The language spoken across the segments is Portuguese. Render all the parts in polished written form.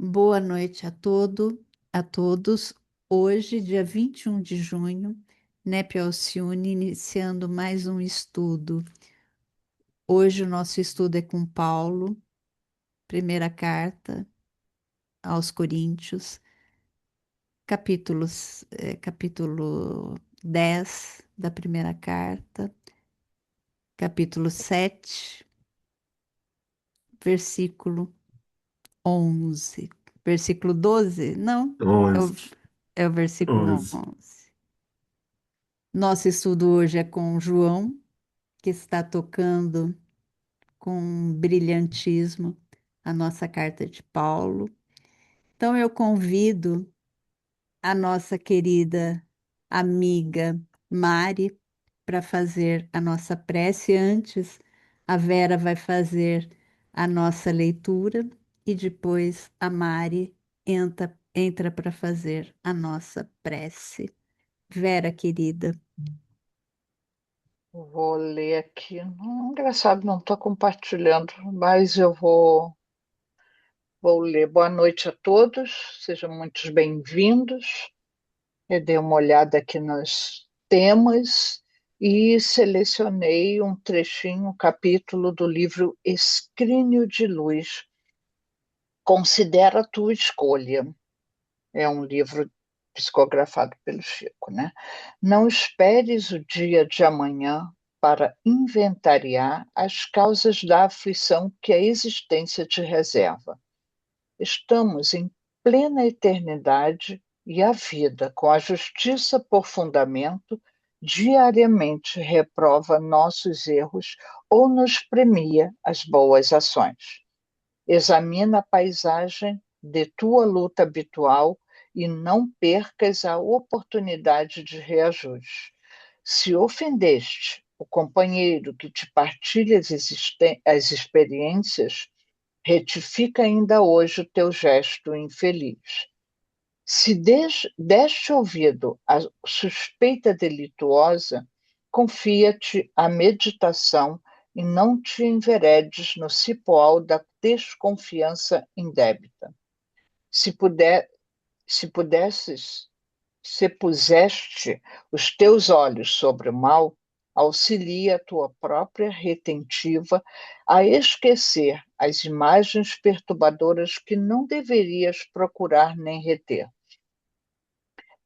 Boa noite a todos. Hoje, dia 21 de junho, NEP Alcione, iniciando mais um estudo. Hoje o nosso estudo é com Paulo, primeira carta aos Coríntios, capítulo 10 da primeira carta, capítulo 7, versículo 11. Versículo 12? Não, é o, 11, é o versículo 11. 11. Nosso estudo hoje é com João, que está tocando com brilhantismo a nossa carta de Paulo. Então, eu convido a nossa querida amiga Mari para fazer a nossa prece. Antes, a Vera vai fazer a nossa leitura e depois a Mari entra para fazer a nossa prece. Vera, querida. Vou ler aqui. Engraçado, não estou compartilhando, mas vou ler. Boa noite a todos, sejam muito bem-vindos. Eu dei uma olhada aqui nos temas e selecionei um trechinho, um capítulo do livro Escrínio de Luz. Considera a tua escolha. É um livro psicografado pelo Chico, né? Não esperes o dia de amanhã para inventariar as causas da aflição que a existência te reserva. Estamos em plena eternidade e a vida, com a justiça por fundamento, diariamente reprova nossos erros ou nos premia as boas ações. Examina a paisagem de tua luta habitual e não percas a oportunidade de reajuste. Se ofendeste o companheiro que te partilha as experiências, retifica ainda hoje o teu gesto infeliz. Se deste ouvido à suspeita delituosa, confia-te à meditação e não te enveredes no cipoal da desconfiança indébita. Se puder, se pudesses, se puseste os teus olhos sobre o mal, auxilia a tua própria retentiva a esquecer as imagens perturbadoras que não deverias procurar nem reter.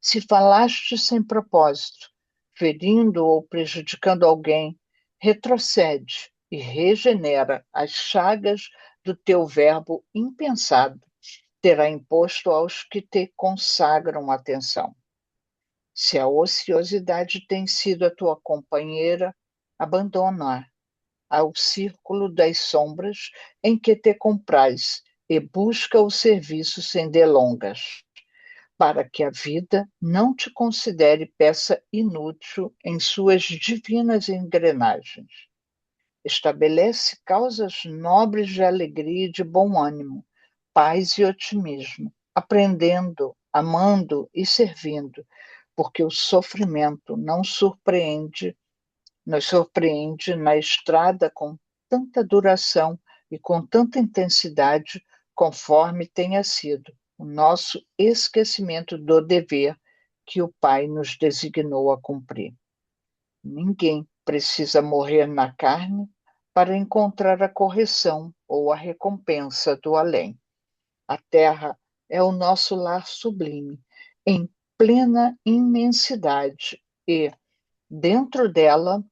Se falaste sem propósito, ferindo ou prejudicando alguém, retrocede e regenera as chagas do teu verbo impensado, terá imposto aos que te consagram atenção. Se a ociosidade tem sido a tua companheira, abandona-a ao círculo das sombras em que te comprais e busca o serviço sem delongas, para que a vida não te considere peça inútil em suas divinas engrenagens. Estabelece causas nobres de alegria e de bom ânimo, paz e otimismo, aprendendo, amando e servindo, porque o sofrimento não nos surpreende na estrada com tanta duração e com tanta intensidade conforme tenha sido o nosso esquecimento do dever que o Pai nos designou a cumprir. Ninguém precisa morrer na carne para encontrar a correção ou a recompensa do além. A Terra é o nosso lar sublime, em plena imensidade, e, dentro dela,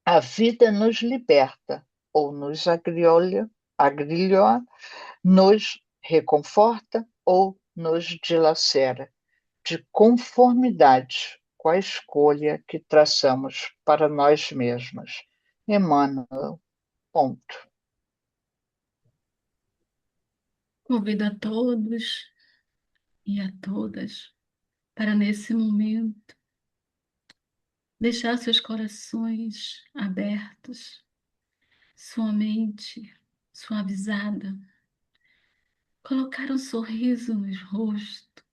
a vida nos liberta ou nos agrilhoa, nos reconforta ou nos dilacera, de conformidade com a escolha que traçamos para nós mesmos. Emmanuel, ponto. Convido a todos e a todas para, nesse momento, deixar seus corações abertos, sua mente suavizada, colocar um sorriso no rosto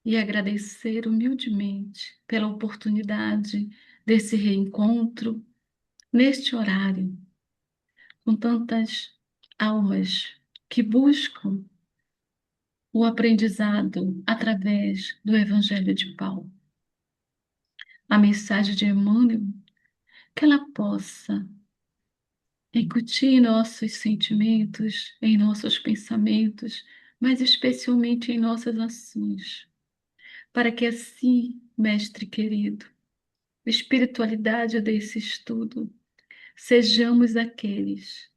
e agradecer humildemente pela oportunidade desse reencontro neste horário, com tantas almas que buscam o aprendizado através do Evangelho de Paulo, a mensagem de Emmanuel, que ela possa incutir em nossos sentimentos, em nossos pensamentos, mas especialmente em nossas ações, para que assim, mestre querido, a espiritualidade desse estudo, sejamos aqueles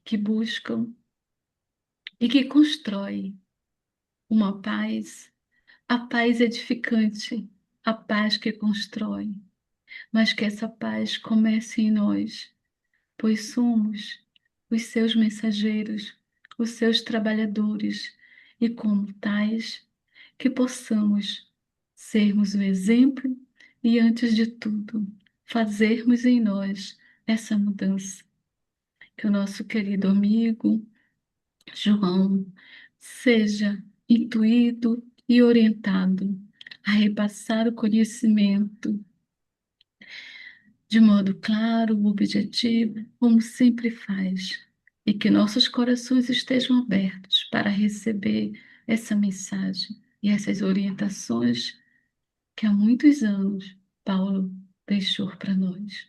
que buscam e que constroem uma paz, a paz edificante, a paz que constrói, mas que essa paz comece em nós, pois somos os seus mensageiros, os seus trabalhadores, e como tais, que possamos sermos o exemplo e, antes de tudo, fazermos em nós essa mudança. Que o nosso querido amigo João seja intuído e orientado a repassar o conhecimento de modo claro, objetivo, como sempre faz, e que nossos corações estejam abertos para receber essa mensagem e essas orientações que há muitos anos Paulo deixou para nós.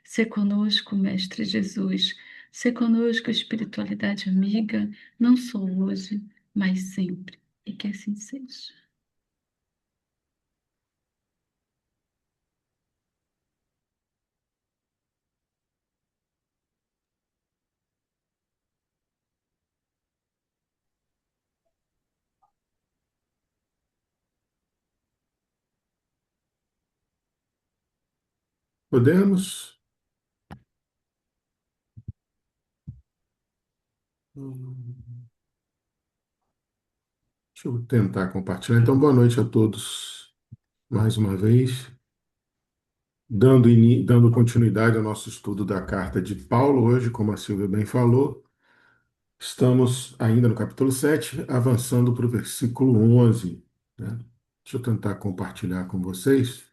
Se conosco, Mestre Jesus, se conosco, espiritualidade amiga, não só hoje, mas sempre, e que assim seja. Podemos? Deixa eu tentar compartilhar. Então, boa noite a todos mais uma vez. Dando continuidade ao nosso estudo da carta de Paulo, hoje, como a Silvia bem falou, estamos ainda no capítulo 7, avançando para o versículo 11, né? Deixa eu tentar compartilhar com vocês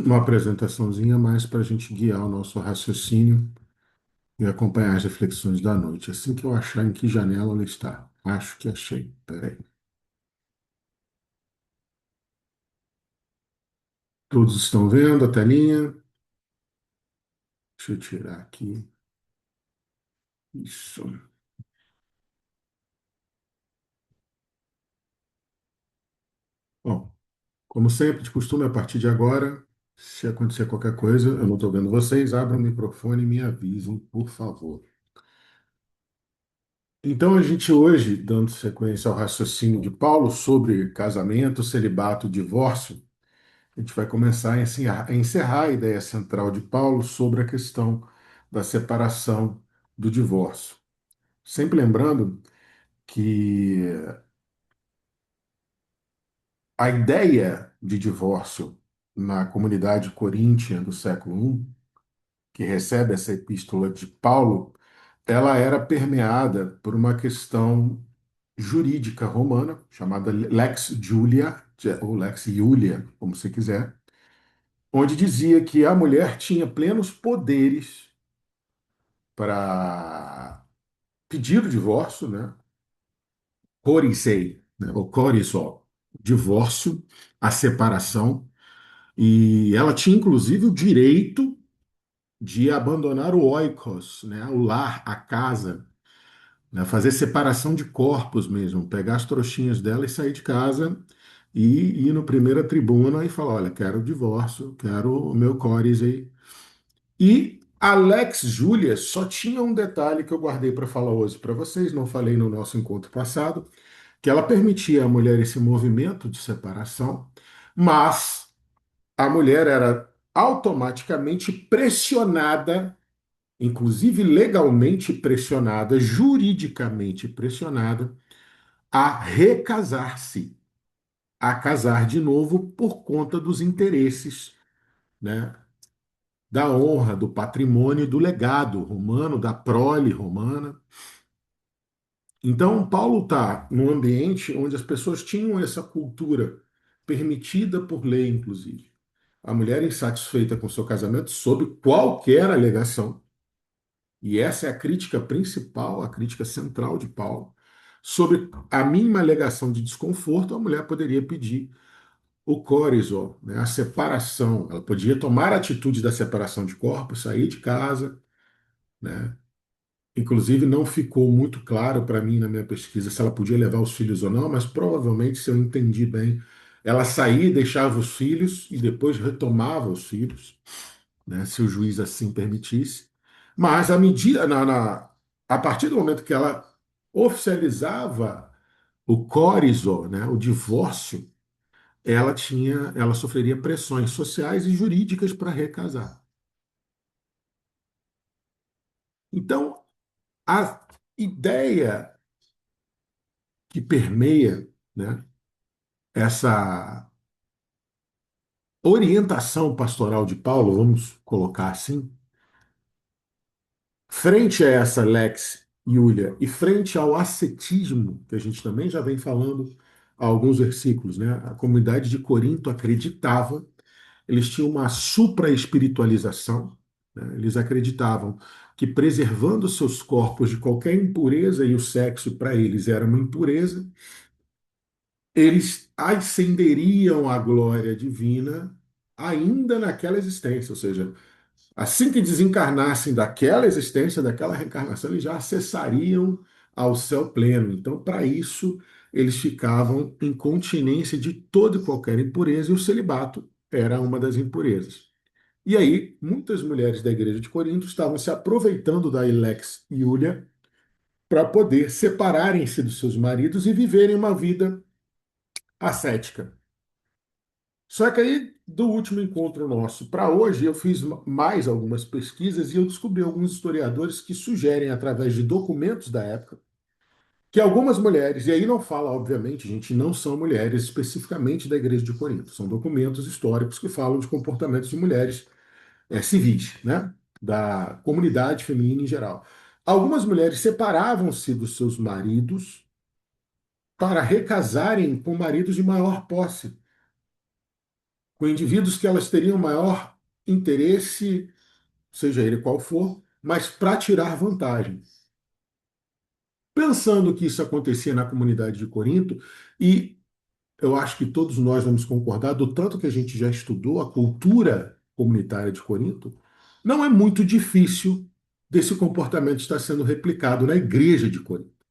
uma apresentaçãozinha mais para a gente guiar o nosso raciocínio e acompanhar as reflexões da noite. Assim que eu achar em que janela ela está. Acho que achei. Peraí. Todos estão vendo a telinha? Deixa eu tirar aqui. Isso. Bom, como sempre, de costume, a partir de agora, se acontecer qualquer coisa, eu não estou vendo vocês, abram o microfone e me avisem, por favor. Então, a gente hoje, dando sequência ao raciocínio de Paulo sobre casamento, celibato, divórcio, a gente vai começar a encerrar a ideia central de Paulo sobre a questão da separação do divórcio. Sempre lembrando que a ideia de divórcio na comunidade coríntia do século I, que recebe essa epístola de Paulo, ela era permeada por uma questão jurídica romana, chamada Lex Julia, ou Lex Iulia, como você quiser, onde dizia que a mulher tinha plenos poderes para pedir o divórcio, né? Corisei, né? Ou corisol, divórcio, a separação, e ela tinha inclusive o direito de abandonar o oikos, né? O lar, a casa, né? Fazer separação de corpos mesmo, pegar as trouxinhas dela e sair de casa e ir no primeira tribuna e falar, olha, quero o divórcio, quero o meu corisei. E Alex Júlia só tinha um detalhe que eu guardei para falar hoje para vocês, não falei no nosso encontro passado, que ela permitia à mulher esse movimento de separação, mas a mulher era automaticamente pressionada, inclusive legalmente pressionada, juridicamente pressionada, a recasar-se, a casar de novo por conta dos interesses, né, da honra, do patrimônio, do legado romano, da prole romana. Então, Paulo está num ambiente onde as pessoas tinham essa cultura, permitida por lei, inclusive. A mulher insatisfeita com seu casamento, sob qualquer alegação, e essa é a crítica principal, a crítica central de Paulo, Sob a mínima alegação de desconforto, a mulher poderia pedir o córizo, né, a separação. Ela podia tomar a atitude da separação de corpos, sair de casa, né? Inclusive, não ficou muito claro para mim na minha pesquisa se ela podia levar os filhos ou não, mas provavelmente, se eu entendi bem, ela saía e deixava os filhos e depois retomava os filhos, né, se o juiz assim permitisse. Mas a partir do momento que ela oficializava o córizo, né, o divórcio, ela sofreria pressões sociais e jurídicas para recasar. Então, a ideia que permeia, né, essa orientação pastoral de Paulo, vamos colocar assim, frente a essa lex Iulia e frente ao ascetismo, que a gente também já vem falando há alguns versículos, né? A comunidade de Corinto acreditava, eles tinham uma supra-espiritualização, né? Eles acreditavam que preservando seus corpos de qualquer impureza, e o sexo para eles era uma impureza, eles ascenderiam à glória divina ainda naquela existência, ou seja, assim que desencarnassem daquela existência, daquela reencarnação, eles já acessariam ao céu pleno. Então, para isso, eles ficavam em continência de toda e qualquer impureza, e o celibato era uma das impurezas. E aí, muitas mulheres da igreja de Corinto estavam se aproveitando da Ilex Iulia para poder separarem-se dos seus maridos e viverem uma vida ascética. Só que aí, do último encontro nosso para hoje, eu fiz mais algumas pesquisas e eu descobri alguns historiadores que sugerem, através de documentos da época, que algumas mulheres, e aí não fala, obviamente, gente, não são mulheres especificamente da Igreja de Corinto, são documentos históricos que falam de comportamentos de mulheres civis, né, da comunidade feminina em geral. Algumas mulheres separavam-se dos seus maridos para recasarem com maridos de maior posse, com indivíduos que elas teriam maior interesse, seja ele qual for, mas para tirar vantagem. Pensando que isso acontecia na comunidade de Corinto, e eu acho que todos nós vamos concordar, do tanto que a gente já estudou a cultura comunitária de Corinto, não é muito difícil desse comportamento estar sendo replicado na igreja de Corinto,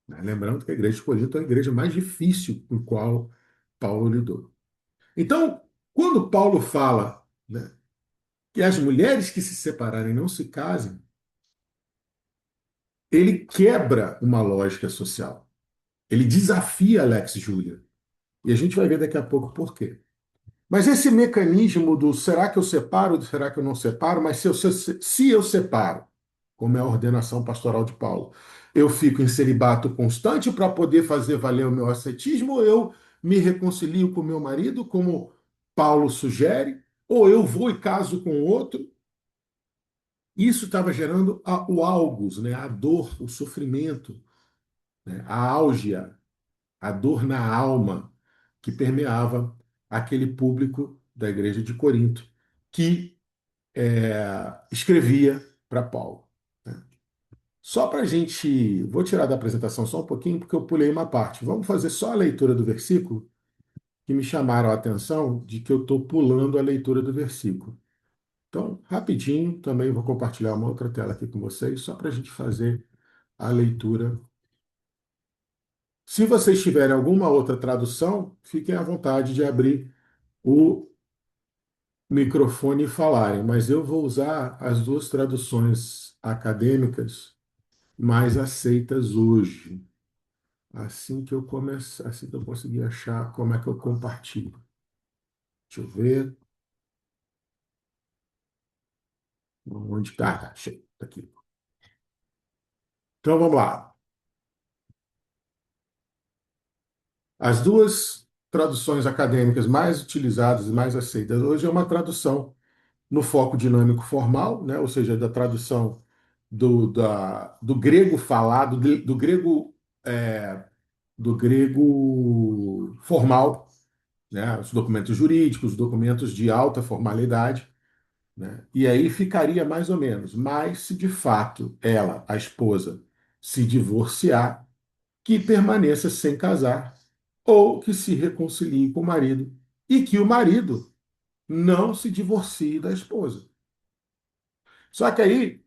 né? Lembrando que a igreja de Corinto é a igreja mais difícil com a qual Paulo lidou. Então, quando Paulo fala, né, que as mulheres que se separarem não se casem, ele quebra uma lógica social. Ele desafia a Lex Julia. E a gente vai ver daqui a pouco por quê. Mas esse mecanismo do será que eu separo, será que eu não separo, mas se eu separo, como é a ordenação pastoral de Paulo, eu fico em celibato constante para poder fazer valer o meu ascetismo, ou eu me reconcilio com o meu marido, como Paulo sugere, ou eu vou e caso com outro. Isso estava gerando o algos, né? A dor, o sofrimento, né? A álgia, a dor na alma que permeava aquele público da igreja de Corinto, que escrevia para Paulo, né? Só para a gente. Vou tirar da apresentação só um pouquinho, porque eu pulei uma parte. Vamos fazer só a leitura do versículo, que me chamaram a atenção de que eu estou pulando a leitura do versículo. Então, rapidinho, também vou compartilhar uma outra tela aqui com vocês, só para a gente fazer a leitura. Se vocês tiverem alguma outra tradução, fiquem à vontade de abrir o microfone e falarem, mas eu vou usar as duas traduções acadêmicas mais aceitas hoje. Assim que eu começar, assim que eu conseguir achar como é que eu compartilho. Deixa eu ver. Onde está? Tá, achei. Tá aqui. Então vamos lá. As duas traduções acadêmicas mais utilizadas e mais aceitas hoje é uma tradução no foco dinâmico formal, né? Ou seja, da tradução do grego falado, é, do grego formal, né? Os documentos jurídicos, os documentos de alta formalidade, né? E aí ficaria mais ou menos. Mas se de fato ela, a esposa, se divorciar, que permaneça sem casar ou que se reconcilie com o marido e que o marido não se divorcie da esposa. Só que aí,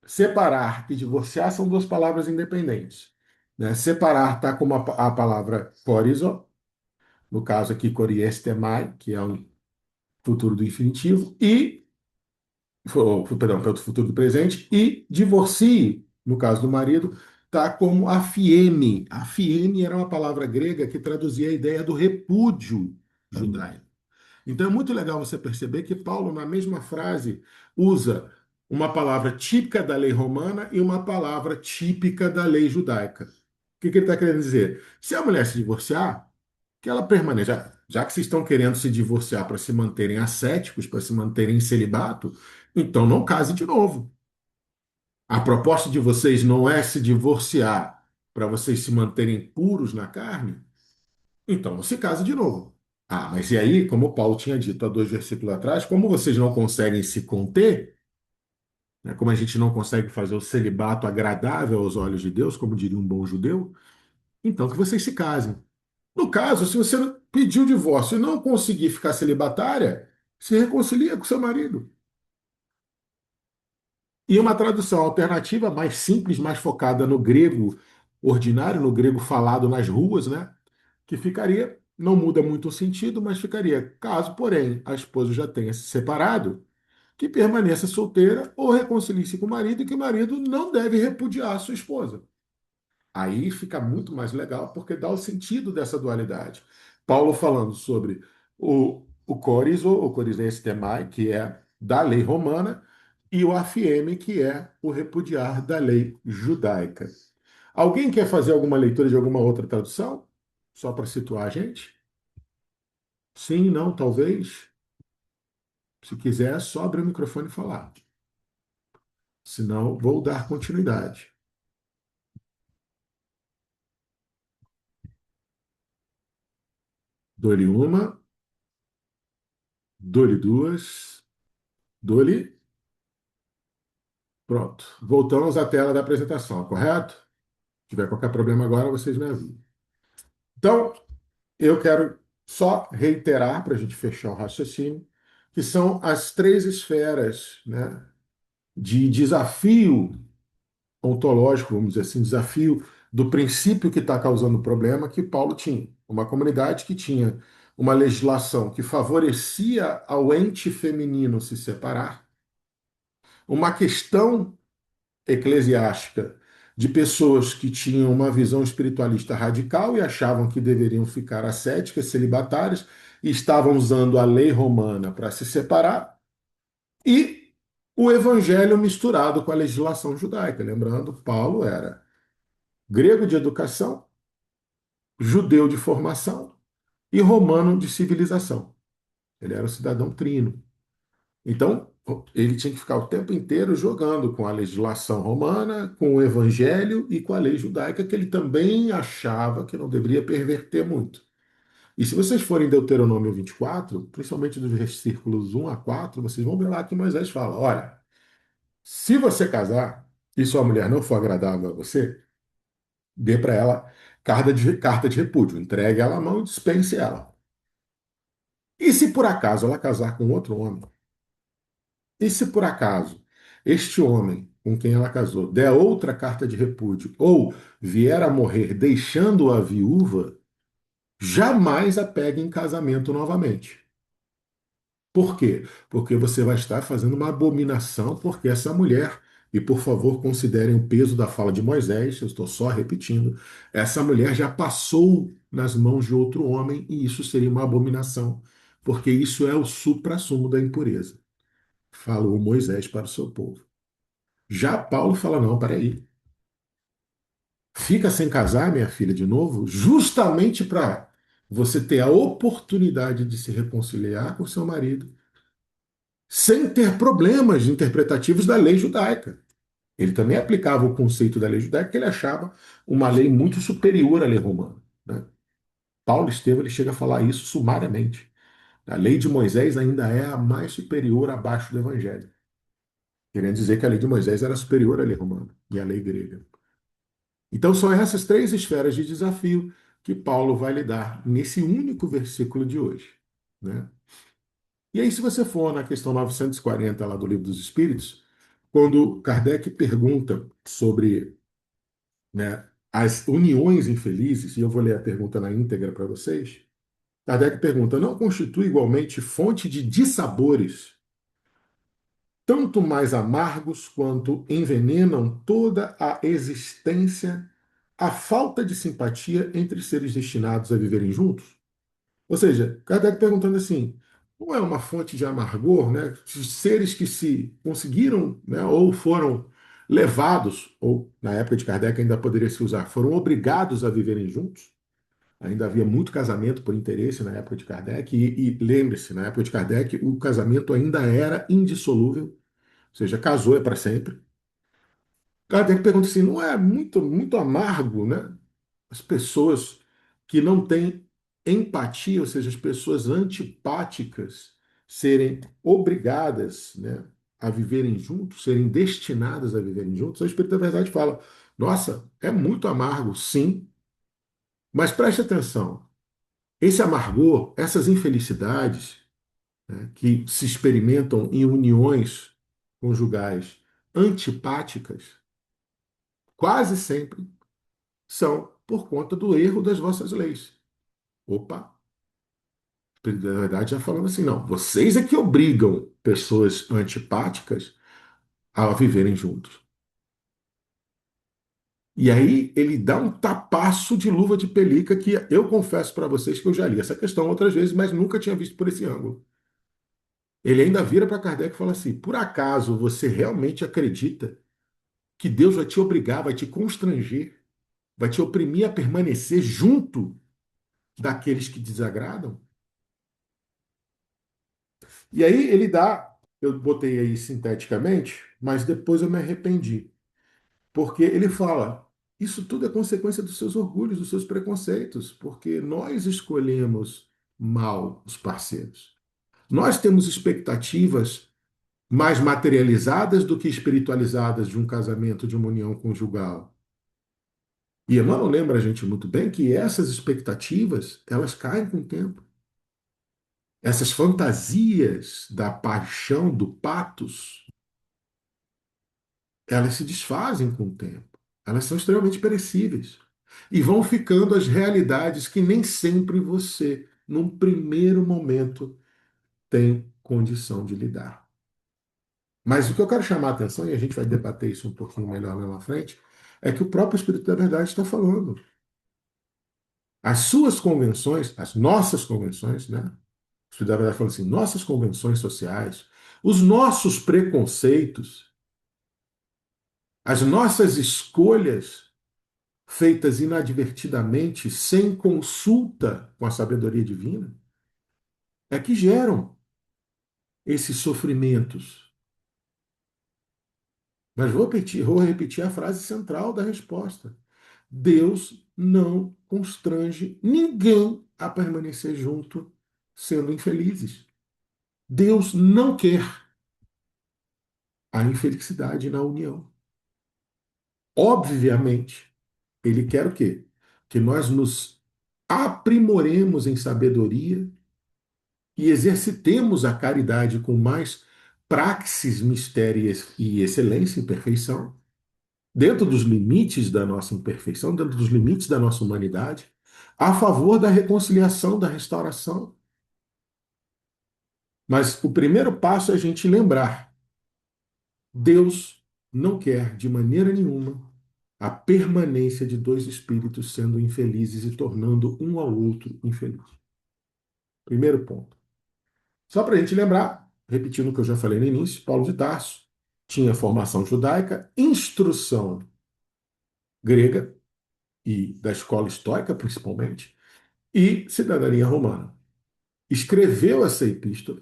separar e divorciar são duas palavras independentes. Né? Separar está como a palavra chorizo, no caso aqui, coriestemai, que é um futuro do infinitivo, e, perdão, para o futuro do presente, e divorcie, no caso do marido, está como afieme. Afieme era uma palavra grega que traduzia a ideia do repúdio judaico. Então é muito legal você perceber que Paulo, na mesma frase, usa uma palavra típica da lei romana e uma palavra típica da lei judaica. O que ele está querendo dizer? Se a mulher se divorciar, que ela permaneça. Já que vocês estão querendo se divorciar para se manterem ascéticos, para se manterem em celibato, então não case de novo. A proposta de vocês não é se divorciar para vocês se manterem puros na carne, então não se case de novo. Ah, mas e aí, como Paulo tinha dito há 2 versículos atrás, como vocês não conseguem se conter, né, como a gente não consegue fazer o celibato agradável aos olhos de Deus, como diria um bom judeu, então que vocês se casem. No caso, se você pediu o divórcio e não conseguir ficar celibatária, se reconcilia com seu marido. E uma tradução alternativa, mais simples, mais focada no grego ordinário, no grego falado nas ruas, né? Que ficaria, não muda muito o sentido, mas ficaria, caso, porém, a esposa já tenha se separado, que permaneça solteira ou reconcilie-se com o marido e que o marido não deve repudiar a sua esposa. Aí fica muito mais legal porque dá o sentido dessa dualidade. Paulo falando sobre o corizo, o corizense temai, que é da lei romana, e o afieme, que é o repudiar da lei judaica. Alguém quer fazer alguma leitura de alguma outra tradução? Só para situar a gente? Sim, não, talvez. Se quiser, é só abrir o microfone e falar. Senão, vou dar continuidade. Dou-lhe uma, dou-lhe duas, dou-lhe. Pronto. Voltamos à tela da apresentação, correto? Se tiver qualquer problema agora, vocês me avisam. Então, eu quero só reiterar, para a gente fechar o raciocínio, que são as três esferas, né, de desafio ontológico, vamos dizer assim, desafio do princípio que está causando o problema que Paulo tinha. Uma comunidade que tinha uma legislação que favorecia ao ente feminino se separar, uma questão eclesiástica de pessoas que tinham uma visão espiritualista radical e achavam que deveriam ficar ascéticas, celibatárias, e estavam usando a lei romana para se separar, e o evangelho misturado com a legislação judaica. Lembrando, Paulo era grego de educação, judeu de formação e romano de civilização. Ele era um cidadão trino. Então, ele tinha que ficar o tempo inteiro jogando com a legislação romana, com o evangelho e com a lei judaica, que ele também achava que não deveria perverter muito. E se vocês forem em Deuteronômio 24, principalmente dos versículos 1 a 4, vocês vão ver lá que Moisés fala: olha, se você casar e sua mulher não for agradável a você, dê para ela carta de repúdio, entregue ela à mão e dispense ela. E se por acaso ela casar com outro homem, e se por acaso este homem com quem ela casou der outra carta de repúdio ou vier a morrer deixando-a viúva, jamais a pegue em casamento novamente. Por quê? Porque você vai estar fazendo uma abominação, porque essa mulher, e por favor considerem o peso da fala de Moisés, eu estou só repetindo, essa mulher já passou nas mãos de outro homem e isso seria uma abominação, porque isso é o suprassumo da impureza. Falou Moisés para o seu povo. Já Paulo fala: não, peraí. Fica sem casar, minha filha, de novo, justamente para você ter a oportunidade de se reconciliar com seu marido, sem ter problemas interpretativos da lei judaica. Ele também aplicava o conceito da lei judaica, que ele achava uma lei muito superior à lei romana. Né? Paulo Estevão ele chega a falar isso sumariamente. A lei de Moisés ainda é a mais superior abaixo do Evangelho. Querendo dizer que a lei de Moisés era superior à lei romana e à lei grega. Então, são essas três esferas de desafio que Paulo vai lidar nesse único versículo de hoje, né? E aí, se você for na questão 940 lá do Livro dos Espíritos, quando Kardec pergunta sobre, né, as uniões infelizes, e eu vou ler a pergunta na íntegra para vocês, Kardec pergunta: não constitui igualmente fonte de dissabores, tanto mais amargos quanto envenenam toda a existência, a falta de simpatia entre seres destinados a viverem juntos? Ou seja, Kardec perguntando assim: não é uma fonte de amargor, né? De seres que se conseguiram, né, ou foram levados, ou na época de Kardec ainda poderia se usar, foram obrigados a viverem juntos? Ainda havia muito casamento por interesse na época de Kardec, e lembre-se, na época de Kardec, o casamento ainda era indissolúvel, ou seja, casou é para sempre. Kardec pergunta assim: não é muito amargo, né? As pessoas que não têm empatia, ou seja, as pessoas antipáticas, serem obrigadas, né, a viverem juntos, serem destinadas a viverem juntos? O Espírito da Verdade fala: nossa, é muito amargo, sim, mas preste atenção. Esse amargor, essas infelicidades, né, que se experimentam em uniões conjugais antipáticas, quase sempre são por conta do erro das vossas leis. Opa, na verdade já falando assim, não, vocês é que obrigam pessoas antipáticas a viverem juntos. E aí ele dá um tapaço de luva de pelica que eu confesso para vocês que eu já li essa questão outras vezes, mas nunca tinha visto por esse ângulo. Ele ainda vira para Kardec e fala assim: por acaso você realmente acredita que Deus vai te obrigar, vai te constranger, vai te oprimir a permanecer junto daqueles que desagradam? E aí ele dá, eu botei aí sinteticamente, mas depois eu me arrependi, porque ele fala: isso tudo é consequência dos seus orgulhos, dos seus preconceitos, porque nós escolhemos mal os parceiros. Nós temos expectativas mais materializadas do que espiritualizadas de um casamento, de uma união conjugal. E Emmanuel lembra a gente muito bem que essas expectativas, elas caem com o tempo. Essas fantasias da paixão, do patos, elas se desfazem com o tempo. Elas são extremamente perecíveis. E vão ficando as realidades que nem sempre você, num primeiro momento, tem condição de lidar. Mas o que eu quero chamar a atenção, e a gente vai debater isso um pouquinho melhor lá na frente, é que o próprio Espírito da Verdade está falando. As suas convenções, as nossas convenções, né? O Espírito da Verdade fala assim: nossas convenções sociais, os nossos preconceitos, as nossas escolhas feitas inadvertidamente, sem consulta com a sabedoria divina, é que geram esses sofrimentos. Mas vou repetir a frase central da resposta. Deus não constrange ninguém a permanecer junto sendo infelizes. Deus não quer a infelicidade na união. Obviamente, ele quer o quê? Que nós nos aprimoremos em sabedoria e exercitemos a caridade com mais praxis, mistério e excelência e perfeição, dentro dos limites da nossa imperfeição, dentro dos limites da nossa humanidade, a favor da reconciliação, da restauração. Mas o primeiro passo é a gente lembrar: Deus não quer de maneira nenhuma a permanência de dois espíritos sendo infelizes e tornando um ao outro infeliz. Primeiro ponto. Só para a gente lembrar, repetindo o que eu já falei no início, Paulo de Tarso tinha formação judaica, instrução grega e da escola estoica principalmente, e cidadania romana. Escreveu essa epístola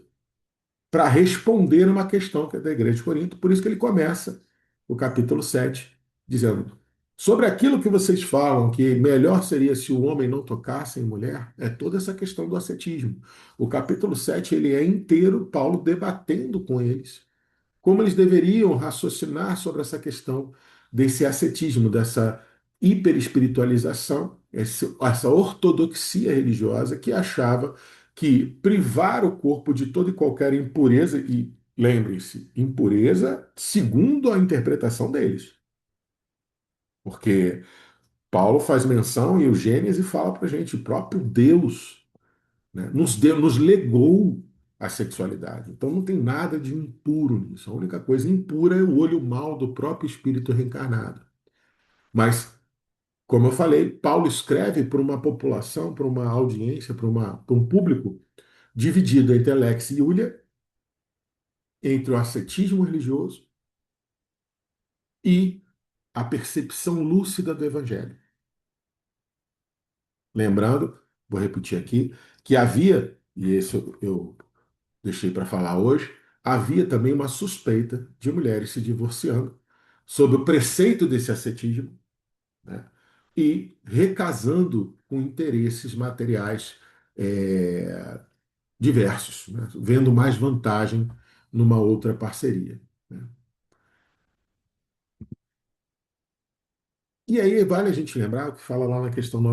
para responder uma questão que é da igreja de Corinto, por isso que ele começa o capítulo 7 dizendo: sobre aquilo que vocês falam, que melhor seria se o homem não tocasse em mulher, é toda essa questão do ascetismo. O capítulo 7 ele é inteiro Paulo debatendo com eles como eles deveriam raciocinar sobre essa questão desse ascetismo, dessa hiperespiritualização, essa ortodoxia religiosa que achava que privar o corpo de toda e qualquer impureza, e lembrem-se, impureza segundo a interpretação deles, porque Paulo faz menção em Gênesis e fala para a gente, o próprio Deus, né, nos legou a sexualidade. Então não tem nada de impuro nisso. A única coisa impura é o olho mau do próprio espírito reencarnado. Mas como eu falei, Paulo escreve para uma população, para uma audiência, para um público dividido entre Alex e Yulia, entre o ascetismo religioso e a percepção lúcida do Evangelho. Lembrando, vou repetir aqui, que havia, e isso eu deixei para falar hoje, havia também uma suspeita de mulheres se divorciando sob o preceito desse ascetismo, né? E recasando com interesses materiais diversos, né? Vendo mais vantagem numa outra parceria, né? E aí vale a gente lembrar o que fala lá na questão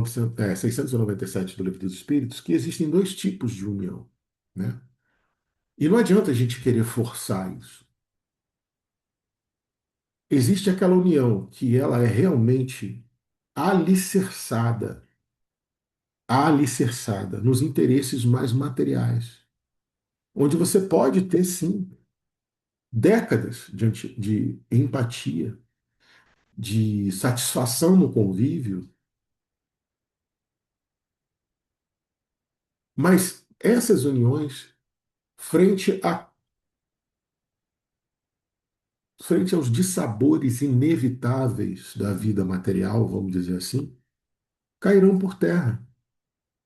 697 do Livro dos Espíritos, que existem dois tipos de união, né? E não adianta a gente querer forçar isso. Existe aquela união que ela é realmente alicerçada, alicerçada nos interesses mais materiais, onde você pode ter, sim, décadas de empatia, de satisfação no convívio, mas essas uniões, frente frente aos dissabores inevitáveis da vida material, vamos dizer assim, cairão por terra.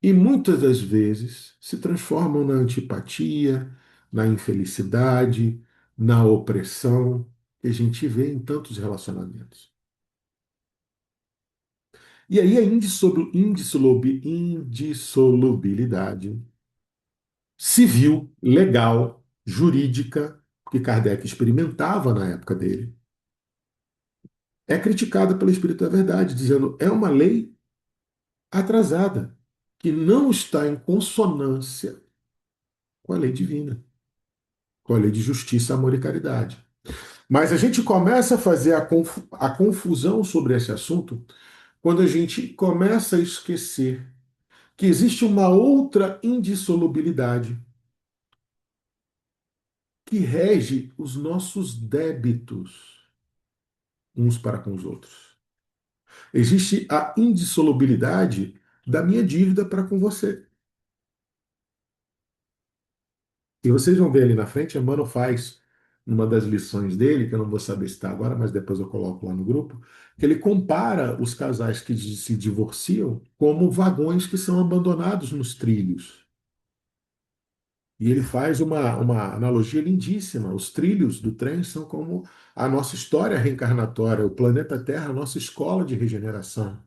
E muitas das vezes se transformam na antipatia, na infelicidade, na opressão que a gente vê em tantos relacionamentos. E aí a indissolubilidade civil, legal, jurídica, que Kardec experimentava na época dele, é criticada pelo Espírito da Verdade, dizendo é uma lei atrasada, que não está em consonância com a lei divina, com a lei de justiça, amor e caridade. Mas a gente começa a fazer a confusão sobre esse assunto quando a gente começa a esquecer que existe uma outra indissolubilidade que rege os nossos débitos uns para com os outros. Existe a indissolubilidade da minha dívida para com você. E vocês vão ver ali na frente, Emmanuel faz numa das lições dele, que eu não vou saber citar agora, mas depois eu coloco lá no grupo, que ele compara os casais que se divorciam como vagões que são abandonados nos trilhos. E ele faz uma analogia lindíssima. Os trilhos do trem são como a nossa história reencarnatória, o planeta Terra, a nossa escola de regeneração,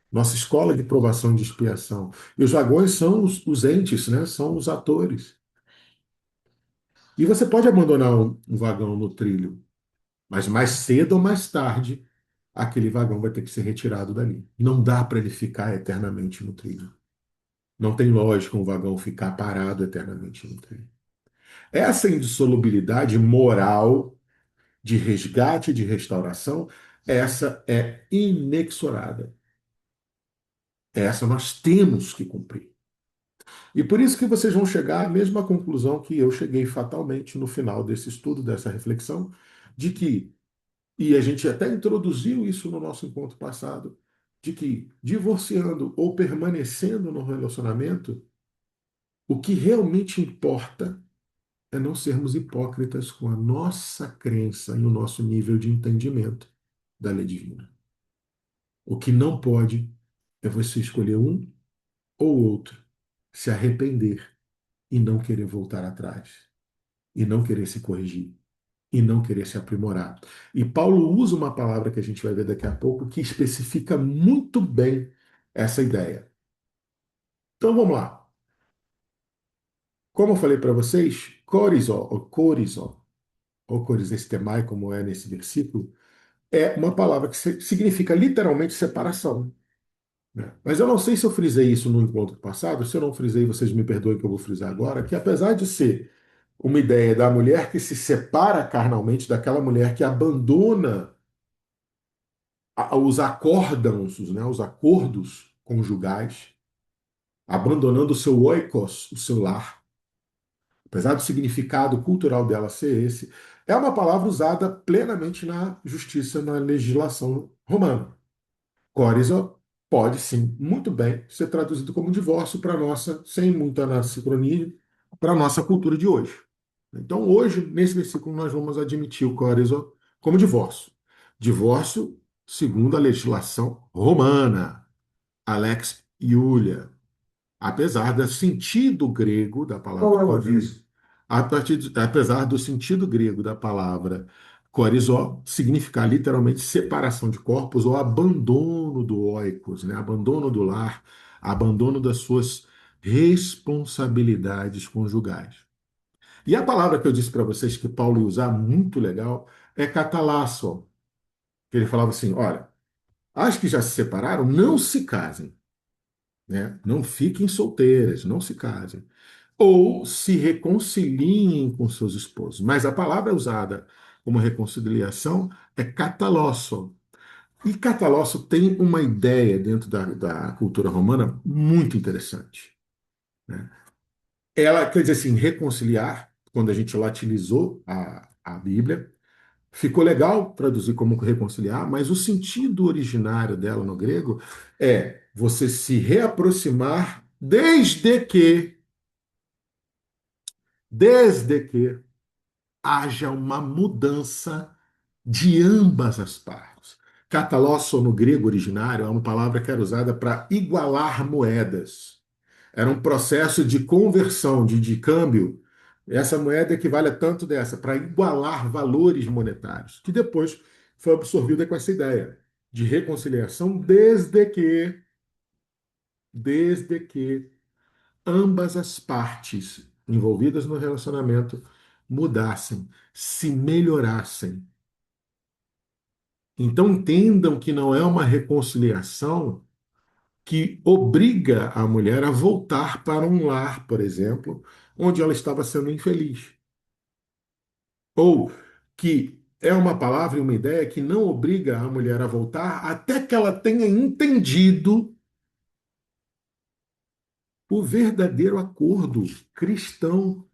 nossa escola de provação e de expiação. E os vagões são os entes, né? São os atores. E você pode abandonar um vagão no trilho, mas mais cedo ou mais tarde, aquele vagão vai ter que ser retirado dali. Não dá para ele ficar eternamente no trilho. Não tem lógica um vagão ficar parado eternamente no trilho. Essa indissolubilidade moral de resgate e de restauração, essa é inexorável. Essa nós temos que cumprir. E por isso que vocês vão chegar à mesma conclusão que eu cheguei fatalmente no final desse estudo, dessa reflexão, de que, e a gente até introduziu isso no nosso encontro passado, de que divorciando ou permanecendo no relacionamento, o que realmente importa é não sermos hipócritas com a nossa crença e o nosso nível de entendimento da lei divina. O que não pode é você escolher um ou outro, se arrepender e não querer voltar atrás, e não querer se corrigir, e não querer se aprimorar. E Paulo usa uma palavra que a gente vai ver daqui a pouco que especifica muito bem essa ideia. Então vamos lá. Como eu falei para vocês, corizó, ou corizó, ou corizestemai, como é nesse versículo, é uma palavra que significa literalmente separação, né? Mas eu não sei se eu frisei isso no encontro passado, se eu não frisei, vocês me perdoem que eu vou frisar agora, que apesar de ser uma ideia da mulher que se separa carnalmente daquela mulher que abandona os acórdãos, né, os acordos conjugais, abandonando o seu oikos, o seu lar, apesar do significado cultural dela ser esse, é uma palavra usada plenamente na justiça, na legislação romana. Corizo pode sim, muito bem, ser traduzido como divórcio para nossa, sem muita anacronismo, para a nossa cultura de hoje. Então, hoje, nesse versículo, nós vamos admitir o corizo como divórcio. Divórcio segundo a legislação romana, Alex Iulia, apesar do sentido grego da palavra corizo, apesar do sentido grego da palavra corizó significar literalmente separação de corpos ou abandono do oikos, né? Abandono do lar, abandono das suas responsabilidades conjugais. E a palavra que eu disse para vocês que Paulo ia usar, muito legal, é catalasso, que ele falava assim, olha, as que já se separaram, não se casem, né? Não fiquem solteiras, não se casem. Ou se reconciliem com seus esposos. Mas a palavra usada como reconciliação é catalosso. E catalosso tem uma ideia dentro da cultura romana muito interessante, né? Ela quer dizer assim, reconciliar, quando a gente latinizou a Bíblia, ficou legal traduzir como reconciliar, mas o sentido originário dela no grego é você se reaproximar desde que haja uma mudança de ambas as partes. Catalosso no grego originário é uma palavra que era usada para igualar moedas. Era um processo de conversão, de câmbio. Essa moeda equivale a tanto dessa, para igualar valores monetários, que depois foi absorvida com essa ideia de reconciliação desde que ambas as partes envolvidas no relacionamento mudassem, se melhorassem. Então entendam que não é uma reconciliação que obriga a mulher a voltar para um lar, por exemplo, onde ela estava sendo infeliz. Ou que é uma palavra e uma ideia que não obriga a mulher a voltar até que ela tenha entendido o verdadeiro acordo cristão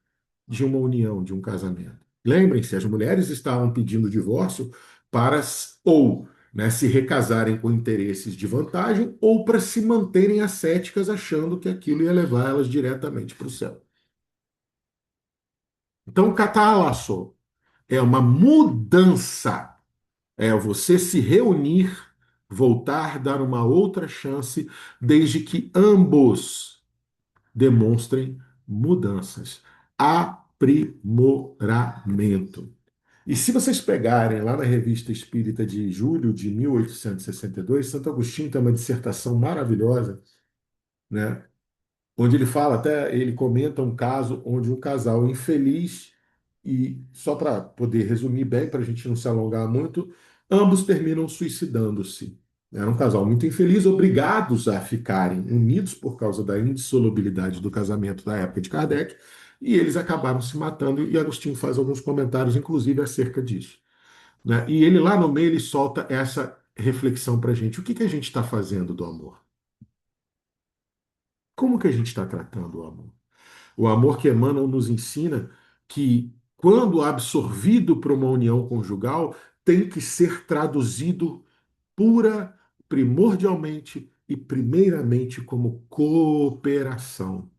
de uma união, de um casamento. Lembrem-se, as mulheres estavam pedindo divórcio para ou, né, se recasarem com interesses de vantagem ou para se manterem ascéticas, achando que aquilo ia levar elas diretamente para o céu. Então, catalasso é uma mudança, é você se reunir, voltar, dar uma outra chance, desde que ambos demonstrem mudanças, aprimoramento. E se vocês pegarem lá na Revista Espírita de julho de 1862, Santo Agostinho tem uma dissertação maravilhosa, né? Onde ele fala, até ele comenta um caso onde um casal infeliz, e só para poder resumir bem, para a gente não se alongar muito, ambos terminam suicidando-se. Era um casal muito infeliz, obrigados a ficarem unidos por causa da indissolubilidade do casamento da época de Kardec, e eles acabaram se matando, e Agostinho faz alguns comentários, inclusive, acerca disso, né? E ele lá no meio ele solta essa reflexão para a gente. O que que a gente está fazendo do amor? Como que a gente está tratando o amor? O amor que Emmanuel nos ensina que, quando absorvido por uma união conjugal, tem que ser traduzido pura, primordialmente e primeiramente como cooperação.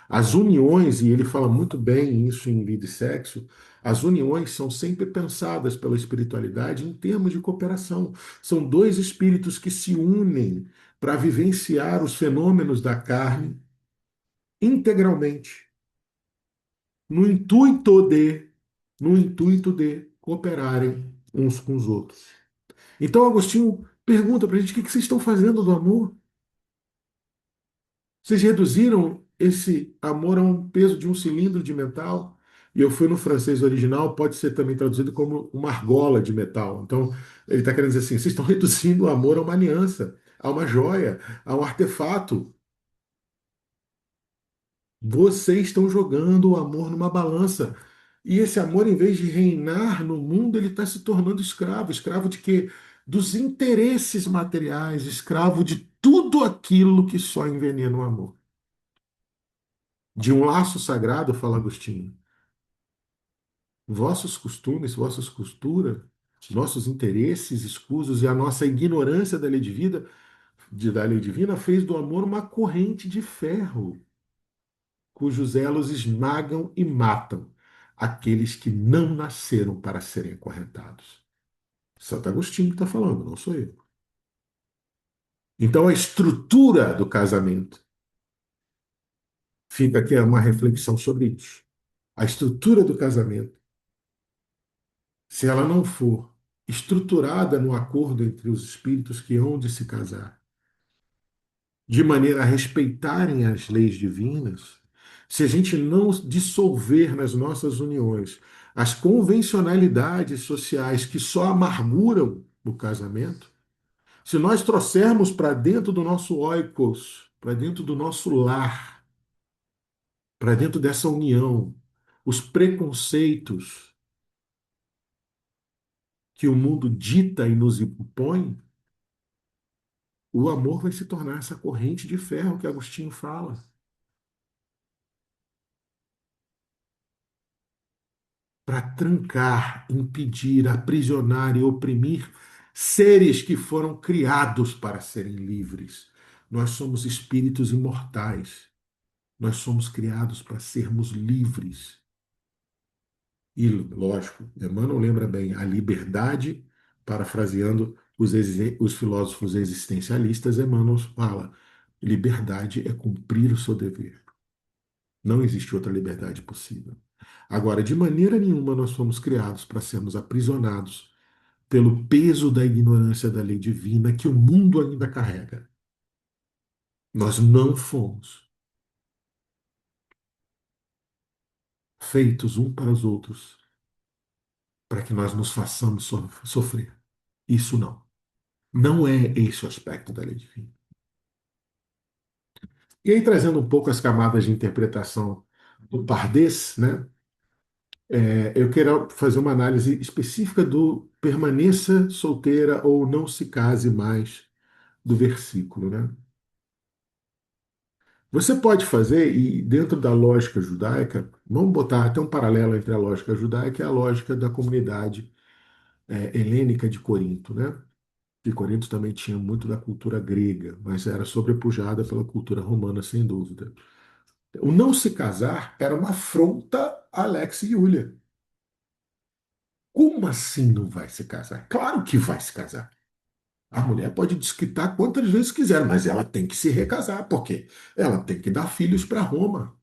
As uniões, e ele fala muito bem isso em Vida e Sexo, as uniões são sempre pensadas pela espiritualidade em termos de cooperação. São dois espíritos que se unem para vivenciar os fenômenos da carne integralmente, no intuito de, no intuito de cooperarem uns com os outros. Então, Agostinho pergunta para a gente: o que vocês estão fazendo do amor? Vocês reduziram esse amor a um peso de um cilindro de metal? E eu fui no francês original, pode ser também traduzido como uma argola de metal. Então, ele está querendo dizer assim: vocês estão reduzindo o amor a uma aliança, a uma joia, a um artefato. Vocês estão jogando o amor numa balança. E esse amor, em vez de reinar no mundo, ele está se tornando escravo. Escravo de quê? Dos interesses materiais, escravo de tudo aquilo que só envenena o amor. De um laço sagrado, fala Agostinho. Vossos costumes, vossas costuras, nossos interesses escusos e a nossa ignorância da lei de vida, da lei divina, fez do amor uma corrente de ferro, cujos elos esmagam e matam aqueles que não nasceram para serem acorrentados. Santo Agostinho está falando, não sou eu. Então, a estrutura do casamento, fica aqui uma reflexão sobre isso. A estrutura do casamento, se ela não for estruturada no acordo entre os espíritos que hão de se casar, de maneira a respeitarem as leis divinas, se a gente não dissolver nas nossas uniões as convencionalidades sociais que só amarguram o casamento, se nós trouxermos para dentro do nosso oikos, para dentro do nosso lar, para dentro dessa união, os preconceitos que o mundo dita e nos impõe, o amor vai se tornar essa corrente de ferro que Agostinho fala, para trancar, impedir, aprisionar e oprimir seres que foram criados para serem livres. Nós somos espíritos imortais. Nós somos criados para sermos livres. E, lógico, Emmanuel lembra bem, a liberdade, parafraseando os filósofos existencialistas, Emmanuel fala: liberdade é cumprir o seu dever. Não existe outra liberdade possível. Agora, de maneira nenhuma nós fomos criados para sermos aprisionados pelo peso da ignorância da lei divina que o mundo ainda carrega. Nós não fomos feitos um para os outros para que nós nos façamos sofrer. Isso não. Não é esse o aspecto da lei divina. E aí, trazendo um pouco as camadas de interpretação do Pardês, né? Eu quero fazer uma análise específica do permaneça solteira ou não se case mais do versículo, né? Você pode fazer, e dentro da lógica judaica, vamos botar até um paralelo entre a lógica judaica e a lógica da comunidade helênica de Corinto, né? Que Corinto também tinha muito da cultura grega, mas era sobrepujada pela cultura romana, sem dúvida. O não se casar era uma afronta a Alex e Yulia. Como assim não vai se casar? Claro que vai se casar. A mulher pode desquitar quantas vezes quiser, mas ela tem que se recasar, porque ela tem que dar filhos para Roma.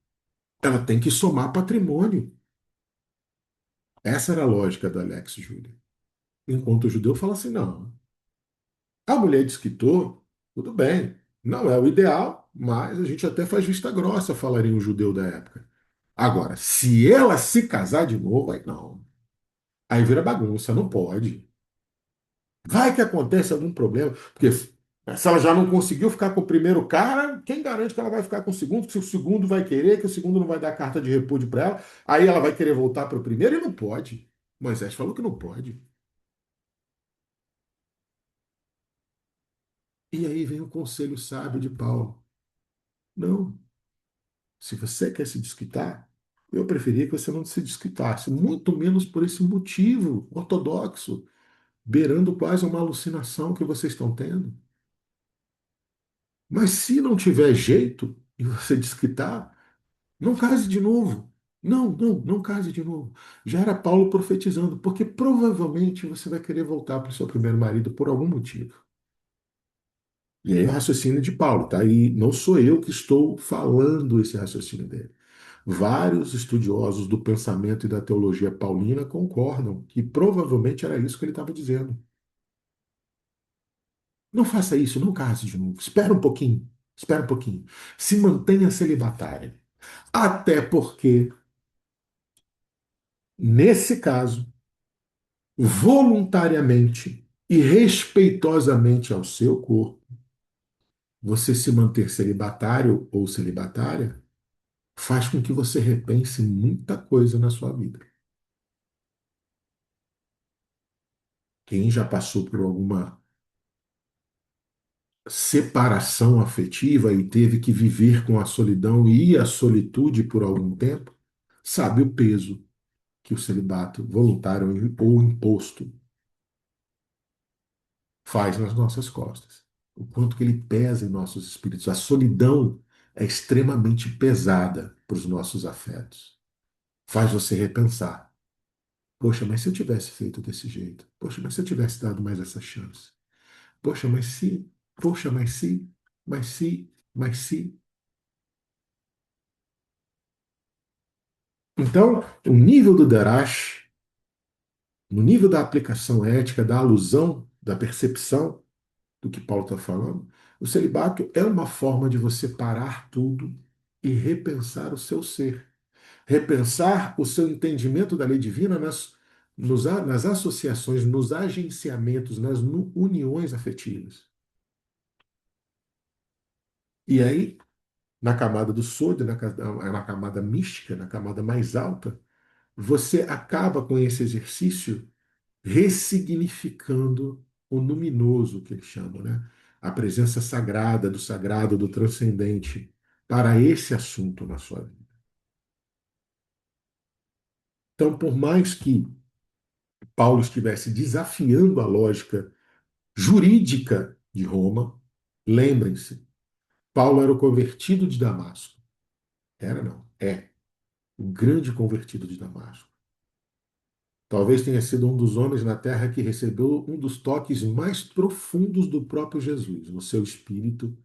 Ela tem que somar patrimônio. Essa era a lógica do Alex e Júlia. Enquanto o judeu fala assim: não, a mulher desquitou, tudo bem. Não é o ideal, mas a gente até faz vista grossa, falaria um judeu da época. Agora, se ela se casar de novo, aí não. Aí vira bagunça, não pode. Vai que acontece algum problema, porque se ela já não conseguiu ficar com o primeiro cara, quem garante que ela vai ficar com o segundo? Se o segundo vai querer, que o segundo não vai dar carta de repúdio para ela, aí ela vai querer voltar para o primeiro e não pode. Moisés falou que não pode. E aí vem o conselho sábio de Paulo. Não, se você quer se desquitar, eu preferia que você não se desquitasse, muito menos por esse motivo ortodoxo, beirando quase uma alucinação que vocês estão tendo. Mas se não tiver jeito e você desquitar, não case de novo. Não, não, não case de novo. Já era Paulo profetizando, porque provavelmente você vai querer voltar para o seu primeiro marido por algum motivo. E aí o raciocínio de Paulo, tá? E não sou eu que estou falando esse raciocínio dele. Vários estudiosos do pensamento e da teologia paulina concordam que provavelmente era isso que ele estava dizendo. Não faça isso, não case de novo. Espera um pouquinho, espera um pouquinho. Se mantenha celibatária. Até porque Nesse caso, voluntariamente e respeitosamente ao seu corpo, você se manter celibatário ou celibatária faz com que você repense muita coisa na sua vida. Quem já passou por alguma separação afetiva e teve que viver com a solidão e a solitude por algum tempo, sabe o peso que o celibato voluntário ou imposto faz nas nossas costas. O quanto que ele pesa em nossos espíritos. A solidão é extremamente pesada para os nossos afetos. Faz você repensar. Poxa, mas se eu tivesse feito desse jeito? Poxa, mas se eu tivesse dado mais essa chance? Poxa, mas se, poxa, mas se, mas se, mas se. Então, o nível do Darash, no nível da aplicação ética, da alusão, da percepção do que Paulo está falando, o celibato é uma forma de você parar tudo e repensar o seu ser. Repensar o seu entendimento da lei divina nas associações, nos agenciamentos, nas uniões afetivas. E aí, na camada do Sod, na camada mística, na camada mais alta, você acaba com esse exercício ressignificando o luminoso, que eles chamam, né? A presença sagrado, do transcendente, para esse assunto na sua vida. Então, por mais que Paulo estivesse desafiando a lógica jurídica de Roma, lembrem-se, Paulo era o convertido de Damasco. Era não, é o grande convertido de Damasco. Talvez tenha sido um dos homens na terra que recebeu um dos toques mais profundos do próprio Jesus, no seu espírito,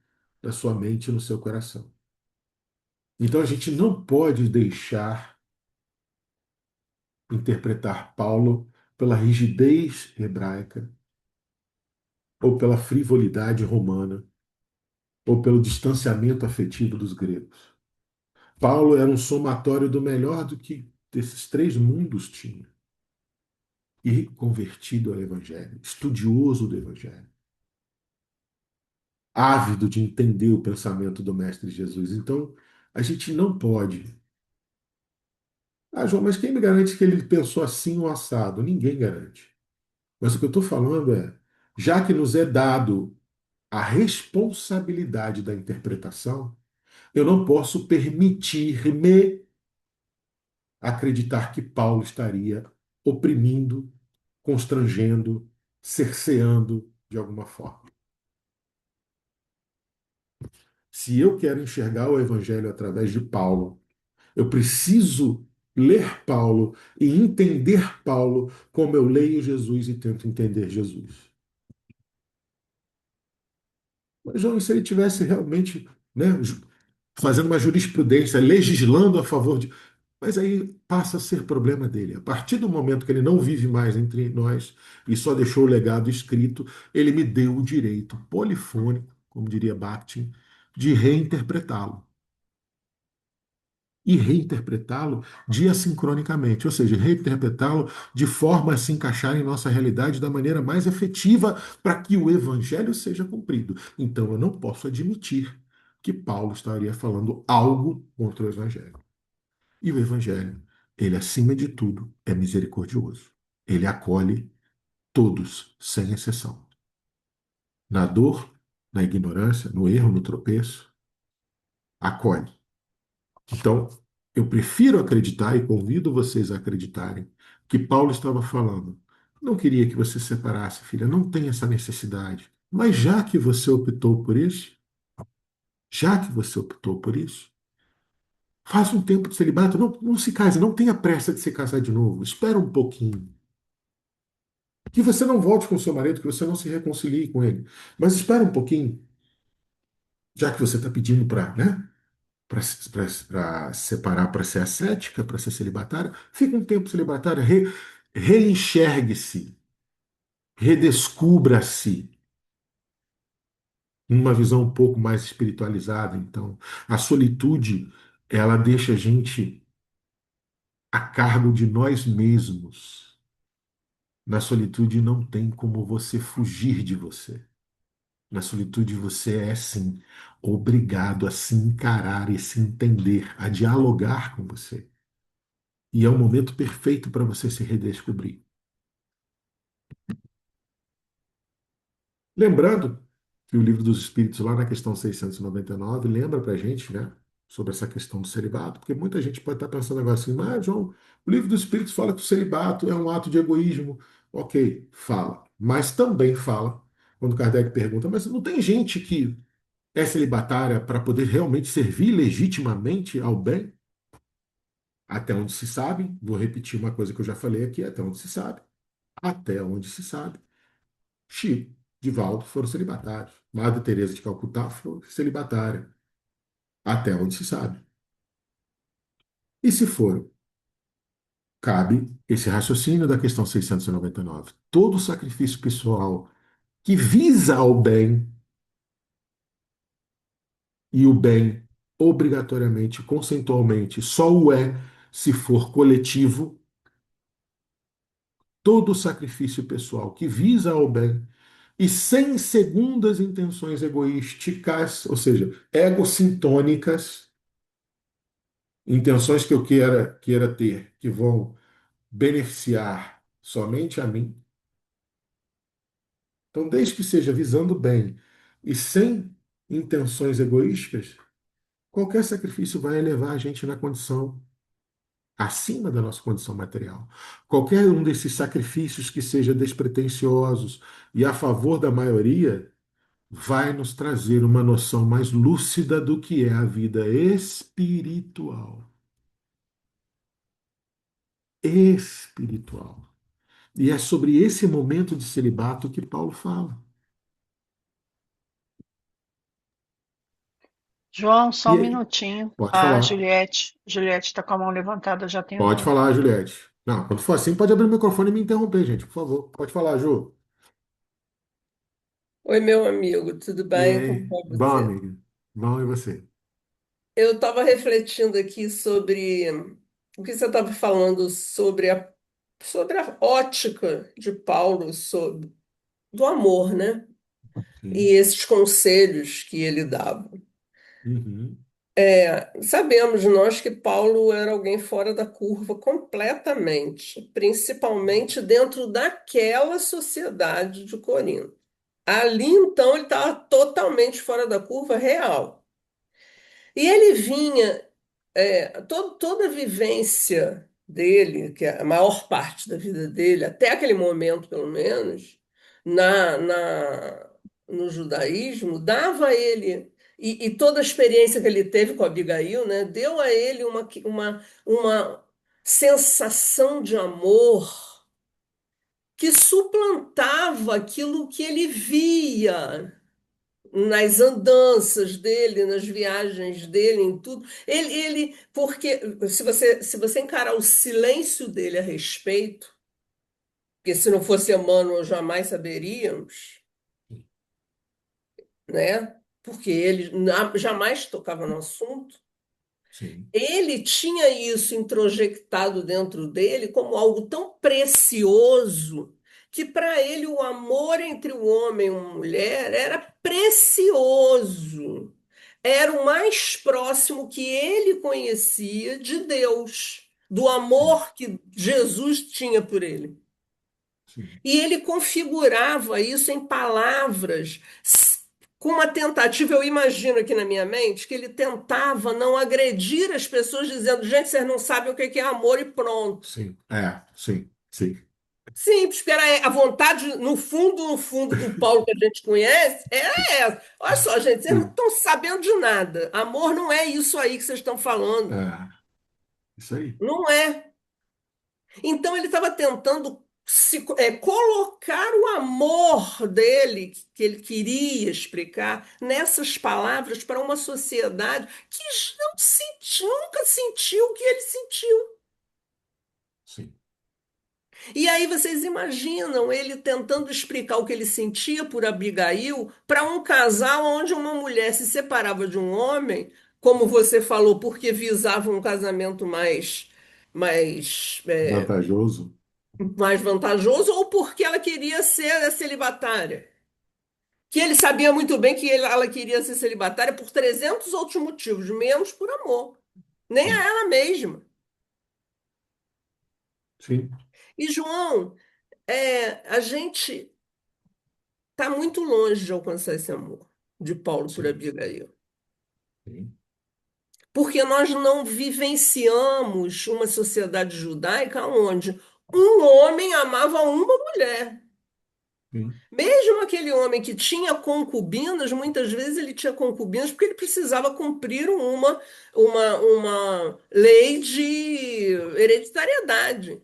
na sua mente e no seu coração. Então a gente não pode deixar interpretar Paulo pela rigidez hebraica, ou pela frivolidade romana, ou pelo distanciamento afetivo dos gregos. Paulo era um somatório do melhor do que esses três mundos tinham. E convertido ao Evangelho, estudioso do Evangelho, ávido de entender o pensamento do Mestre Jesus. Então, a gente não pode. Ah, João, mas quem me garante que ele pensou assim ou assado? Ninguém garante. Mas o que eu estou falando é, já que nos é dado a responsabilidade da interpretação, eu não posso permitir-me acreditar que Paulo estaria oprimindo, constrangendo, cerceando de alguma forma. Se eu quero enxergar o Evangelho através de Paulo, eu preciso ler Paulo e entender Paulo como eu leio Jesus e tento entender Jesus. Mas, João, se ele tivesse realmente, né, fazendo uma jurisprudência, legislando a favor de. Mas aí passa a ser problema dele. A partir do momento que ele não vive mais entre nós e só deixou o legado escrito, ele me deu o direito polifônico, como diria Bakhtin, de reinterpretá-lo. E reinterpretá-lo diassincronicamente, ou seja, reinterpretá-lo de forma a se encaixar em nossa realidade da maneira mais efetiva para que o evangelho seja cumprido. Então eu não posso admitir que Paulo estaria falando algo contra o evangelho. E o evangelho, ele acima de tudo é misericordioso. Ele acolhe todos, sem exceção. Na dor, na ignorância, no erro, no tropeço, acolhe. Então, eu prefiro acreditar e convido vocês a acreditarem que Paulo estava falando. Não queria que você se separasse, filha, não tem essa necessidade. Mas já que você optou por isso, já que você optou por isso, faça um tempo de celibato, não se case, não tenha pressa de se casar de novo. Espera um pouquinho. Que você não volte com seu marido, que você não se reconcilie com ele. Mas espera um pouquinho, já que você está pedindo para, né? Para separar, para ser ascética, para ser celibatária, fica um tempo celibatária, reenxergue-se, redescubra-se numa visão um pouco mais espiritualizada. Então, a solitude, ela deixa a gente a cargo de nós mesmos. Na solitude não tem como você fugir de você. Na solitude você é, sim, obrigado a se encarar e se entender, a dialogar com você. E é o momento perfeito para você se redescobrir. Lembrando que o Livro dos Espíritos, lá na questão 699, lembra para a gente, né, sobre essa questão do celibato, porque muita gente pode estar pensando agora assim, mas, João, o Livro dos Espíritos fala que o celibato é um ato de egoísmo. Ok, fala. Mas também fala, quando Kardec pergunta, mas não tem gente que é celibatária para poder realmente servir legitimamente ao bem? Até onde se sabe, vou repetir uma coisa que eu já falei aqui, até onde se sabe, Chico, Divaldo foram celibatários. Madre Teresa de Calcutá foi celibatária, até onde se sabe. E se foram? Cabe esse raciocínio da questão 699. Todo sacrifício pessoal que visa ao bem, e o bem obrigatoriamente, conceitualmente, só o é se for coletivo, todo sacrifício pessoal que visa ao bem e sem segundas intenções egoísticas, ou seja, egocintônicas, intenções que eu queira ter, que vão beneficiar somente a mim. Então, desde que seja visando o bem e sem intenções egoísticas, qualquer sacrifício vai elevar a gente na condição acima da nossa condição material. Qualquer um desses sacrifícios que seja despretensiosos e a favor da maioria vai nos trazer uma noção mais lúcida do que é a vida espiritual. Espiritual. E é sobre esse momento de celibato que Paulo fala. João, só E um aí, minutinho. pode A falar. Juliette. Juliette está com a mão levantada já tem um Pode tempo. falar, Juliette. Não, quando for assim, pode abrir o microfone e me interromper, gente, por favor. Pode falar, Ju. Oi, meu amigo, tudo E bem? Como aí, vai bom, você? amigo? Bom, e você? Eu estava refletindo aqui sobre o que você estava falando sobre a ótica de Paulo sobre, do amor, né? E Sim. esses conselhos que ele dava. Uhum. Sabemos nós que Paulo era alguém fora da curva completamente, principalmente dentro daquela sociedade de Corinto. Ali, então, ele estava totalmente fora da curva real. E ele vinha, toda a vivência dele, que é a maior parte da vida dele, até aquele momento, pelo menos, no judaísmo, dava a ele, e toda a experiência que ele teve com Abigail, né, deu a ele uma sensação de amor que suplantava aquilo que ele via nas andanças dele, nas viagens dele, em tudo. Porque se você encarar o silêncio dele a respeito, porque se não fosse Emmanuel jamais saberíamos, né? Porque ele jamais tocava no assunto. Sim, Ele tinha isso introjectado dentro dele como algo tão precioso que para ele o amor entre o homem e uma mulher era precioso. Era o mais próximo que ele conhecia de Deus, do sim, amor que Jesus tinha por ele. sim, E ele configurava isso em palavras, com uma tentativa, eu imagino aqui na minha mente, que ele tentava não agredir as pessoas, dizendo: gente, vocês não sabem o que é amor e pronto. sim, sim, sim, Simples, porque era a vontade, no fundo, do Paulo que a gente conhece, era essa. Olha só, gente, vocês não sim. estão sabendo de nada. Amor não é isso aí que vocês estão falando. É, isso aí. Não é. Então ele estava tentando colocar o amor dele, que ele queria explicar, nessas palavras para uma sociedade que nunca sentiu o que ele sentiu. Sim, E aí vocês imaginam ele tentando explicar o que ele sentia por Abigail para um casal onde uma mulher se separava de um homem, como você falou, porque visava um casamento mais mais, Vantajoso. mais vantajoso, ou porque ela queria ser celibatária. Que ele sabia muito bem que ela queria ser celibatária por 300 outros motivos, menos por amor. Nem a Sim, ela mesma. sim, E, João, a gente está muito longe de alcançar esse amor de Paulo por sim, Abigail. sim, Porque nós não vivenciamos uma sociedade judaica onde um homem amava uma mulher. sim, Mesmo aquele homem que tinha concubinas, muitas vezes ele tinha concubinas porque ele precisava cumprir uma lei de hereditariedade.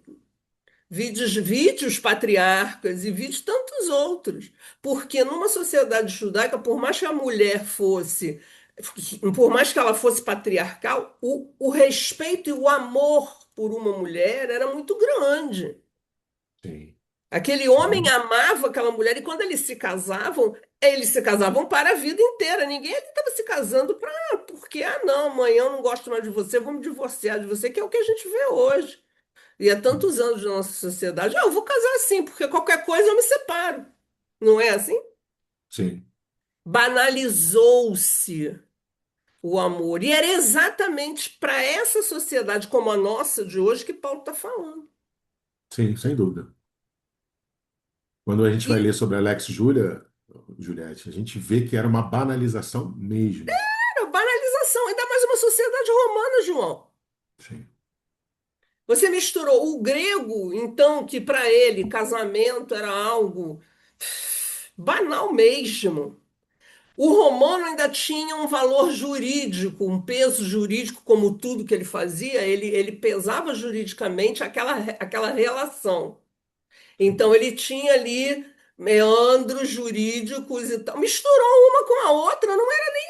Vídeos patriarcas e vídeos tantos outros. Porque numa sociedade judaica, por mais que a mulher fosse, por mais que ela fosse patriarcal, o respeito e o amor por uma mulher era muito grande. sim, Aquele homem sim, amava aquela mulher e quando eles se casavam para a vida inteira. Ninguém ali estava se casando porque, não, amanhã eu não gosto mais de você, vamos divorciar de você, que é o que a gente vê hoje. E há tantos anos da nossa sociedade, eu vou casar assim, porque qualquer coisa eu me separo. Não é assim? sim, Banalizou-se o amor. E era exatamente para essa sociedade como a nossa de hoje que Paulo está falando. sim, sem dúvida. Quando a gente vai E ler sobre Alex Julia, Juliette, a gente vê que era uma banalização mesmo. era banalização, ainda mais uma sociedade romana, João. Sim, Você misturou o grego, então, que para ele casamento era algo banal mesmo. O romano ainda tinha um valor jurídico, um peso jurídico, como tudo que ele fazia, ele pesava juridicamente aquela relação. sim, Então ele tinha ali meandros jurídicos e tal. Misturou uma com a outra, não era nem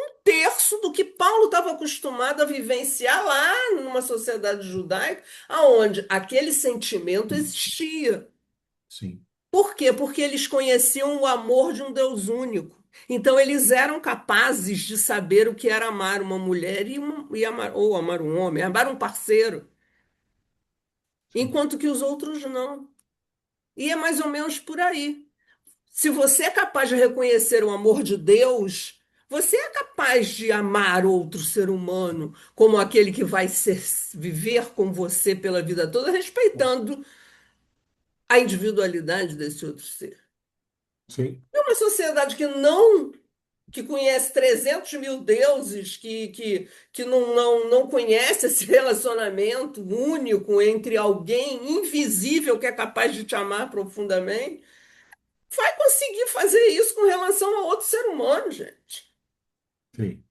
um terço do que Paulo estava acostumado a vivenciar lá numa sociedade judaica, aonde aquele sentimento existia. sim, Por quê? Porque eles conheciam o amor de um Deus único. Então eles eram capazes de saber o que era amar uma mulher e amar, ou amar um homem, amar um parceiro, sim, enquanto que os outros não. E é mais ou menos por aí. Se você é capaz de reconhecer o amor de Deus, você é capaz de amar outro ser humano como aquele que vai viver com você pela vida toda, respeitando a individualidade desse outro ser. sim, É uma sociedade que conhece 300 mil deuses, que não conhece esse relacionamento único entre alguém invisível que é capaz de te amar profundamente, vai conseguir fazer isso com relação a outro ser humano, gente. sim.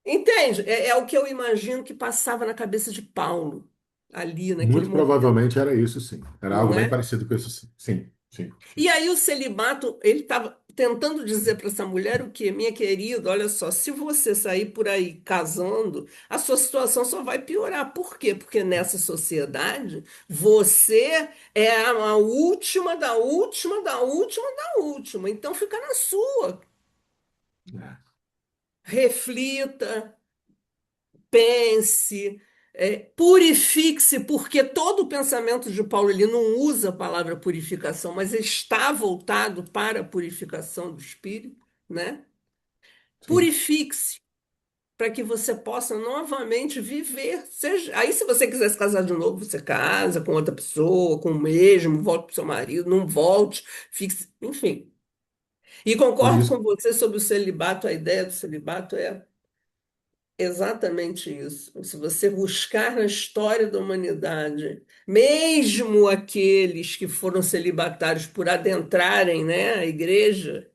Entende? É o que eu imagino que passava na cabeça de Paulo, ali, naquele Muito momento, provavelmente era isso, sim. Era algo não bem é? parecido com isso, sim. Sim, sim, E sim. aí o celibato, ele estava tentando dizer para essa mulher o quê? Minha querida, olha só, se você sair por aí casando, a sua situação só vai piorar. Por quê? Porque nessa sociedade, você é a última da última da última da última. Então fica na sua. É, Reflita, pense, purifique-se, porque todo o pensamento de Paulo ele não usa a palavra purificação, mas está voltado para a purificação do espírito, né? sim, Purifique-se para que você possa novamente viver. Aí, se você quiser se casar de novo, você casa com outra pessoa, com o mesmo, volte para o seu marido, não volte, fixe, enfim. E por concordo com isso, você sobre o celibato, a ideia do celibato é exatamente isso. Se você buscar na história da humanidade, mesmo aqueles que foram celibatários por adentrarem, né, a igreja,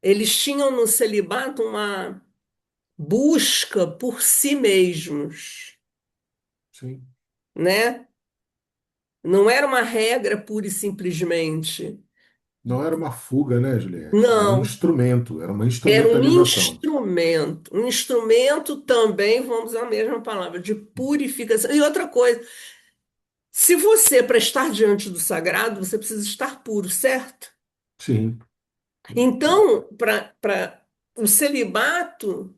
eles tinham no celibato uma busca por si mesmos, sim. né? Não era uma regra pura e simplesmente. Não era uma fuga, né, Juliette? Era um Não, instrumento, era uma era instrumentalização. um instrumento também, vamos usar a mesma palavra, de purificação. E outra coisa, se você prestar diante do sagrado, você precisa estar puro, certo? Sim, sim, sim, Então, para o celibato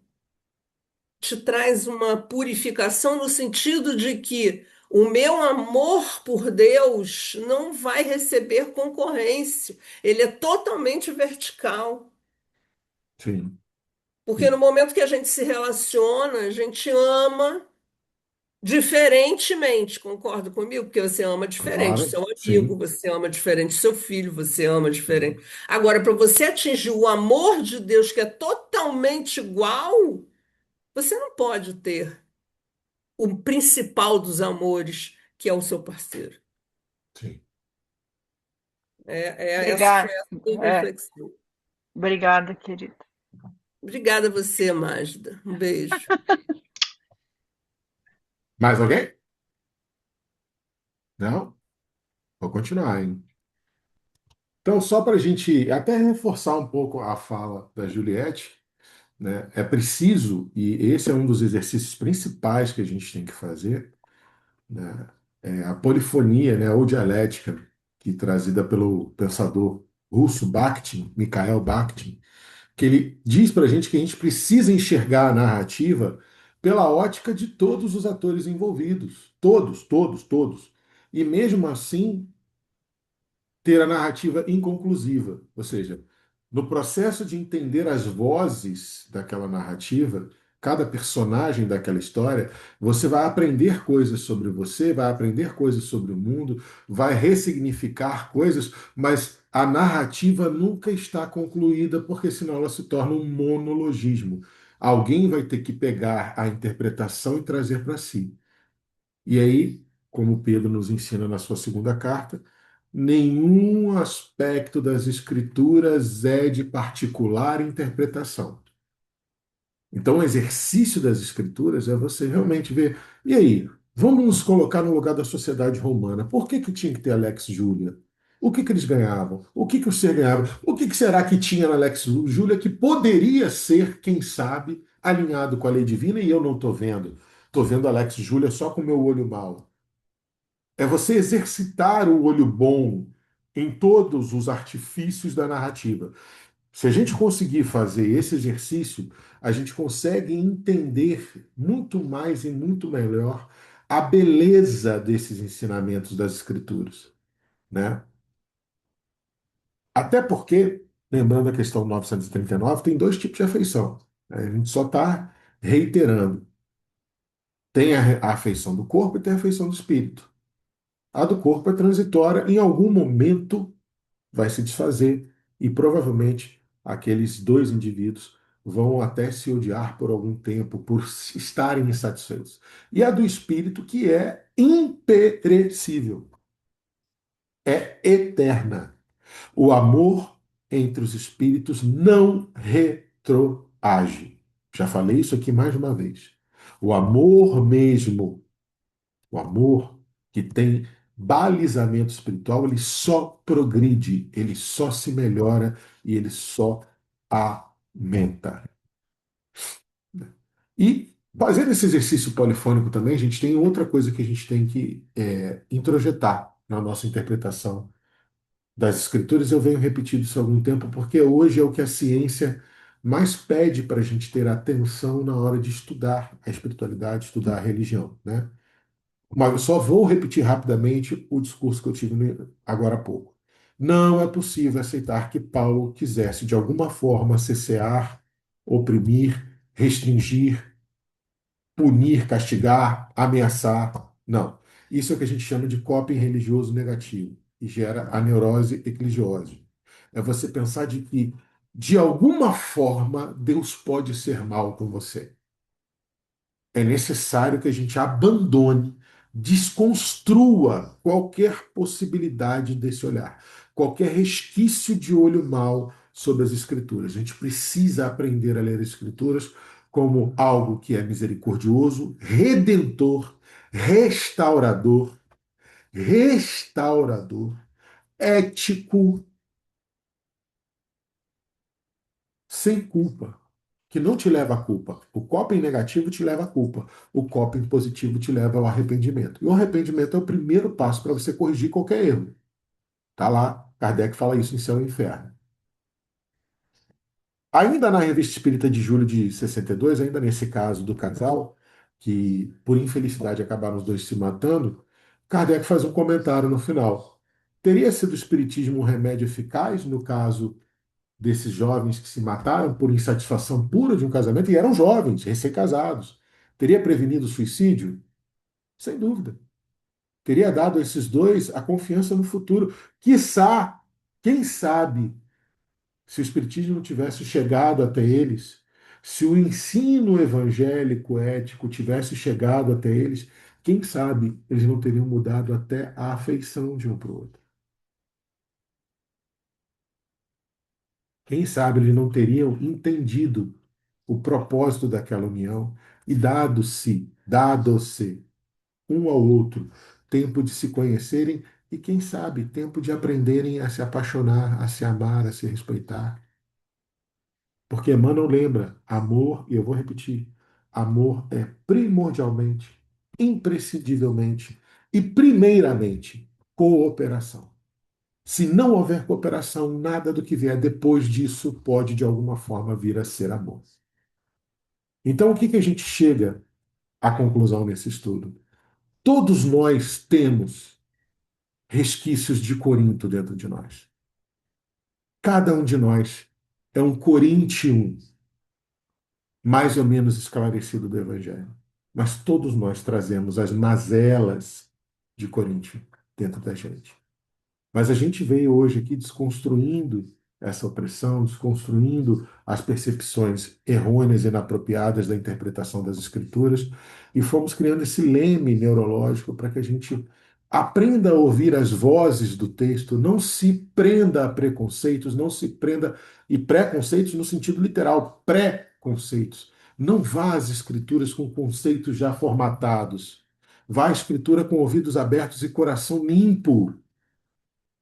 te traz uma purificação no sentido de que o meu amor por Deus não vai receber concorrência. Ele é totalmente vertical. Sim. Porque no E, momento que a gente se relaciona, a gente ama diferentemente, concorda comigo? Porque você ama diferente claro, seu amigo, sim. você ama diferente seu filho, você ama diferente. Agora, para você atingir o amor de Deus, que é totalmente igual, você não pode ter o principal dos amores, que é o seu parceiro. Sim. Essa foi Obrigada. a minha É, reflexão. obrigada, querida. Obrigada a você, Magda. Um beijo. Mais alguém? Não? Vou continuar, hein? Então, só para a gente até reforçar um pouco a fala da Juliette, né, é preciso, e esse é um dos exercícios principais que a gente tem que fazer, né, é a polifonia, né, ou dialética, que trazida pelo pensador russo Bakhtin, Mikhail Bakhtin, que ele diz para a gente precisa enxergar a narrativa pela ótica de todos os atores envolvidos, todos, todos, todos. E mesmo assim, ter a narrativa inconclusiva, ou seja, no processo de entender as vozes daquela narrativa, cada personagem daquela história, você vai aprender coisas sobre você, vai aprender coisas sobre o mundo, vai ressignificar coisas, mas a narrativa nunca está concluída, porque senão ela se torna um monologismo. Alguém vai ter que pegar a interpretação e trazer para si. E aí, como Pedro nos ensina na sua segunda carta, nenhum aspecto das Escrituras é de particular interpretação. Então, o exercício das Escrituras é você realmente ver. E aí, vamos nos colocar no lugar da sociedade romana. Por que tinha que ter Alex Júlia? O que eles ganhavam? O que o ser ganhava? O que será que tinha na Alex Júlia que poderia ser, quem sabe, alinhado com a lei divina e eu não estou vendo? Estou vendo Alex Júlia só com o meu olho mau. É você exercitar o olho bom em todos os artifícios da narrativa. Se a gente conseguir fazer esse exercício, a gente consegue entender muito mais e muito melhor a beleza desses ensinamentos das Escrituras, né? Até porque, lembrando a questão 939, tem dois tipos de afeição, né? A gente só está reiterando. Tem a afeição do corpo e tem a afeição do espírito. A do corpo é transitória, em algum momento vai se desfazer e provavelmente aqueles dois indivíduos vão até se odiar por algum tempo, por estarem insatisfeitos. E a do espírito, que é imperecível, é eterna. O amor entre os espíritos não retroage. Já falei isso aqui mais uma vez. O amor mesmo, o amor que tem balizamento espiritual, ele só progride, ele só se melhora e ele só aumenta. E fazendo esse exercício polifônico também, a gente tem outra coisa que a gente tem que introjetar na nossa interpretação das escrituras. Eu venho repetindo isso há algum tempo, porque hoje é o que a ciência mais pede para a gente ter atenção na hora de estudar a espiritualidade, estudar a religião, né? Mas eu só vou repetir rapidamente o discurso que eu tive agora há pouco. Não é possível aceitar que Paulo quisesse, de alguma forma, cessear, oprimir, restringir, punir, castigar, ameaçar. Não. Isso é o que a gente chama de coping religioso negativo e gera a neurose eclesiose. É você pensar de que, de alguma forma, Deus pode ser mal com você. É necessário que a gente abandone, desconstrua qualquer possibilidade desse olhar, qualquer resquício de olho mau sobre as Escrituras. A gente precisa aprender a ler as Escrituras como algo que é misericordioso, redentor, restaurador, restaurador, ético, sem culpa, que não te leva à culpa. O coping negativo te leva à culpa. O coping positivo te leva ao arrependimento. E o arrependimento é o primeiro passo para você corrigir qualquer erro. Tá lá, Kardec fala isso em Céu e Inferno. Ainda na Revista Espírita de julho de 62, ainda nesse caso do casal, que por infelicidade acabaram os dois se matando, Kardec faz um comentário no final. Teria sido o espiritismo um remédio eficaz no caso desses jovens que se mataram por insatisfação pura de um casamento, e eram jovens, recém-casados? Teria prevenido o suicídio? Sem dúvida. Teria dado a esses dois a confiança no futuro. Quiçá, quem sabe, se o Espiritismo não tivesse chegado até eles, se o ensino evangélico ético tivesse chegado até eles, quem sabe eles não teriam mudado até a afeição de um para o outro. Quem sabe eles não teriam entendido o propósito daquela união e dado-se um ao outro tempo de se conhecerem e, quem sabe, tempo de aprenderem a se apaixonar, a se amar, a se respeitar. Porque Emmanuel lembra, amor, e eu vou repetir, amor é primordialmente, imprescindivelmente e primeiramente cooperação. Se não houver cooperação, nada do que vier depois disso pode de alguma forma vir a ser amor. Então, o que que a gente chega à conclusão nesse estudo? Todos nós temos resquícios de Corinto dentro de nós. Cada um de nós é um coríntium mais ou menos esclarecido do Evangelho. Mas todos nós trazemos as mazelas de Coríntio dentro da gente. Mas a gente veio hoje aqui desconstruindo essa opressão, desconstruindo as percepções errôneas e inapropriadas da interpretação das Escrituras, e fomos criando esse leme neurológico para que a gente aprenda a ouvir as vozes do texto, não se prenda a preconceitos, não se prenda, e preconceitos no sentido literal, pré-conceitos. Não vá às Escrituras com conceitos já formatados. Vá à Escritura com ouvidos abertos e coração limpo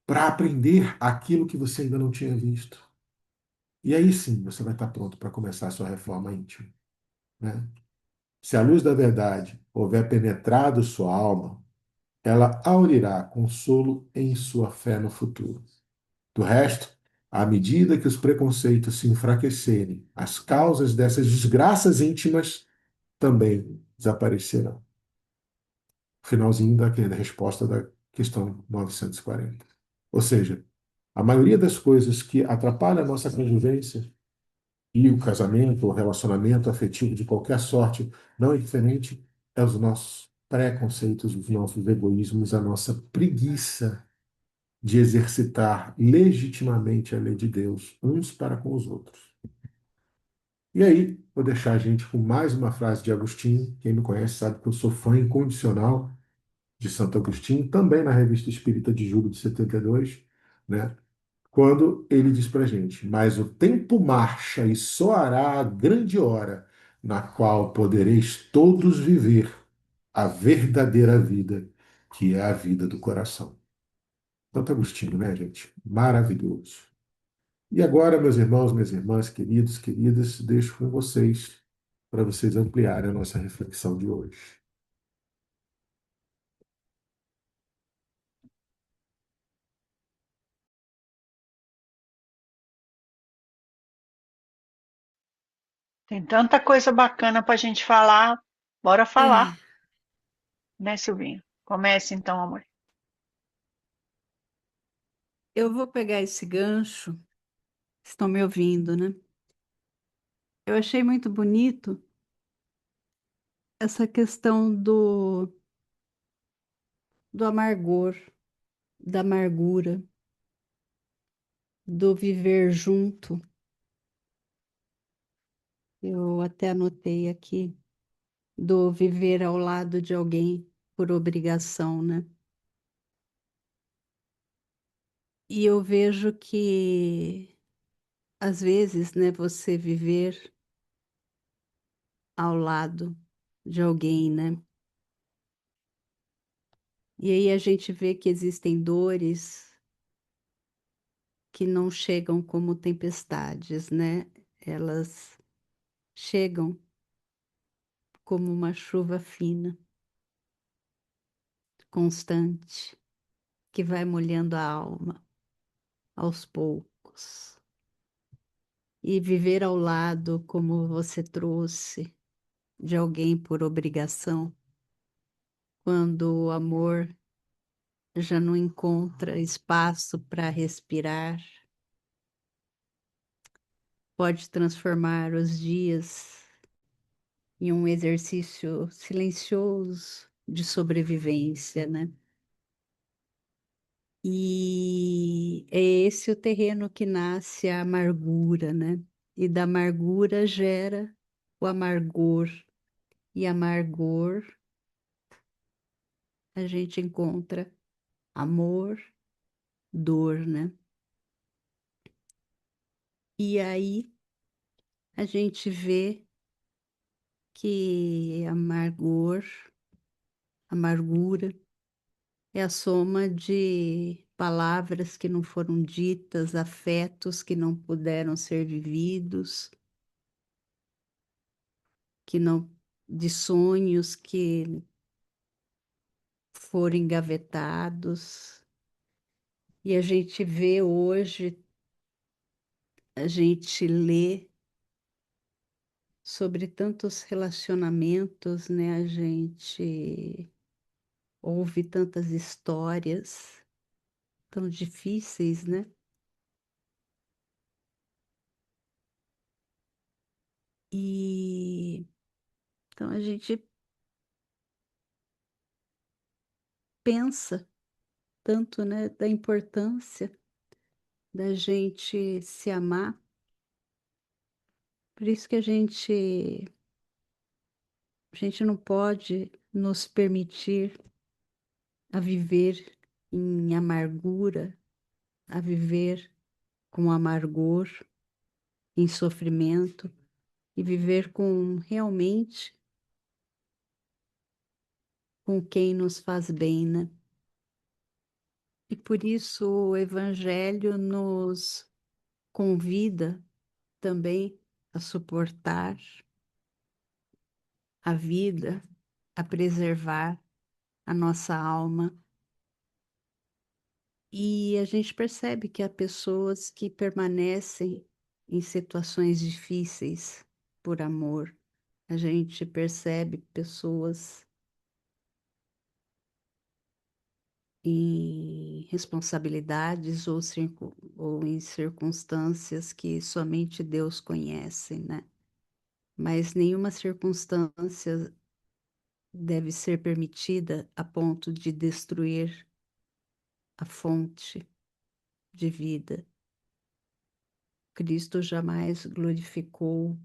para aprender aquilo que você ainda não tinha visto. E aí sim você vai estar pronto para começar a sua reforma íntima, né? Se a luz da verdade houver penetrado sua alma, ela aurirá consolo em sua fé no futuro. Do resto, à medida que os preconceitos se enfraquecerem, as causas dessas desgraças íntimas também desaparecerão. Finalzinho da resposta da questão 940. Ou seja, a maioria das coisas que atrapalham a nossa convivência e o casamento, o relacionamento afetivo de qualquer sorte, não é diferente, é os nossos preconceitos, os nossos egoísmos, a nossa preguiça de exercitar legitimamente a lei de Deus uns para com os outros. E aí, vou deixar a gente com mais uma frase de Agostinho. Quem me conhece sabe que eu sou fã incondicional de Santo Agostinho, também na Revista Espírita de julho de 72, né? Quando ele diz para a gente: mas o tempo marcha e soará a grande hora, na qual podereis todos viver a verdadeira vida, que é a vida do coração. Santo Agostinho, né, gente? Maravilhoso. E agora, meus irmãos, minhas irmãs, queridos, queridas, deixo com vocês para vocês ampliarem a nossa reflexão de hoje. Tem tanta coisa bacana para a gente falar. Bora falar, É, né, Silvinho? Comece então, amor. eu vou pegar esse gancho, estão me ouvindo, né? Eu achei muito bonito essa questão do amargor, da amargura, do viver junto. Eu até anotei aqui, do viver ao lado de alguém por obrigação, né? E eu vejo que, às vezes, né, você viver ao lado de alguém, né? E aí a gente vê que existem dores que não chegam como tempestades, né? Elas chegam como uma chuva fina, constante, que vai molhando a alma aos poucos. e viver ao lado, como você trouxe, de alguém por obrigação, quando o amor já não encontra espaço para respirar, pode transformar os dias em um exercício silencioso de sobrevivência, né? E é esse o terreno que nasce a amargura, né? E da amargura gera o amargor. E amargor a gente encontra amor, dor, né? E aí a gente vê que amargura, é a soma de palavras que não foram ditas, afetos que não puderam ser vividos, que não, de sonhos que foram engavetados. E a gente vê hoje, a gente lê sobre tantos relacionamentos, né? A gente ouve tantas histórias tão difíceis, né? E então a gente pensa tanto, né, da importância da gente se amar. Por isso que a gente não pode nos permitir a viver em amargura, a viver com amargor, em sofrimento e viver com realmente com quem nos faz bem, né? E por isso o Evangelho nos convida também a suportar a vida, a preservar a nossa alma. E a gente percebe que há pessoas que permanecem em situações difíceis por amor. A gente percebe pessoas em responsabilidades ou em circunstâncias que somente Deus conhece, né? Mas nenhuma circunstância deve ser permitida a ponto de destruir a fonte de vida. Cristo jamais glorificou